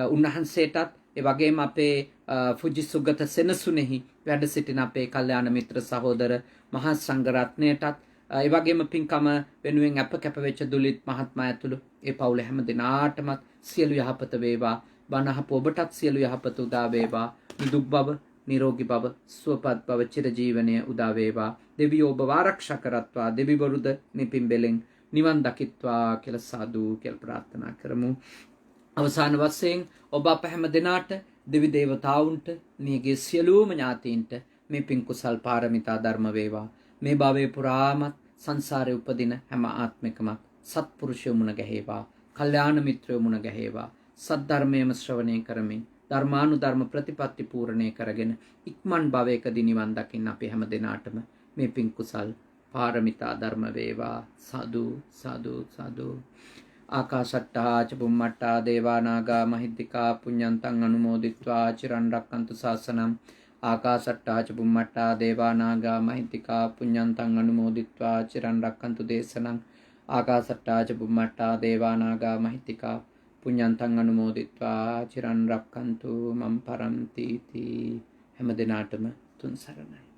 උන්වහන්සේටත් ඒ වගේම අපේ ෆුජි සුගත සෙනසුනේහි වැඩ සිටින අපේ කල්යාණ මිත්‍ර සහෝදර මහා සංඝරත්නයටත්, ඒ වගේම පින්කම වෙනුවෙන් අප කැප වෙච්ච දුලිත් මහත්මයා ඇතුළු ඒ පවුල හැම දිනාටම සියලු යහපත වේවා. බණහපු ඔබටත් සියලු යහපත උදා වේවා. නිදුක් බව, නිරෝගී බව, සුවපත් බව, චිරජීවනය උදා වේවා. දෙවියෝ ඔබ ආරක්ෂා කරත්වා. දෙවිවරුද මේ පින්බෙලෙන් නිවන් දකිත්වා කියලා සාදු කියලා ප්‍රාර්ථනා කරමු. අවසාන වශයෙන් ඔබ අප හැම දිනාට, දෙවි දේවතාවුන්ට, මියගේ සියලුම ඥාතීන්ට මේ පින් කුසල් පාරමිතා ධර්ම වේවා. මේ භවයේ පුරාමත් සංසාරේ උපදින හැම ආත්මිකම සත්පුරුෂයෝ මුණ ගැහේවා. කල්යාණ මිත්‍රයෝ මුණ ගැහේවා. සද්ධර්මයේම ශ්‍රවණය කරමින් ධර්මානුධර්ම ප්‍රතිපත්ති පූර්ණේ කරගෙන ඉක්මන් භවයකදී නිවන් දකින්න අපි හැම දිනාටම මේ පින් කුසල් පාරමිතා ධර්ම වේවා. සාදු සාදු සාදු. ආකාශට්ටා ච බුම්මට්ටා දේවා නාග මහිද්దికා පුඤ්ඤන්තං අනුමෝදිත්වා චිරන් රැක්කන්තු ශාසනං. ආකාශට්ටා ච බුම්මට්ටා දේවා නාග මහිද්దికා පුඤ්ඤන්තං අනුමෝදිත්වා චිරන් රැක්කන්තු දේශනං. ආකාශට්ටා ච බුම්මට්ටා දේවා නාග මහිද්దికා පුඤ්ඤන්තං අනුමෝදිත්වා චිරන් රැක්කන්තු මම් පරන්ති. හැම දිනාටම තුන් සරණයි.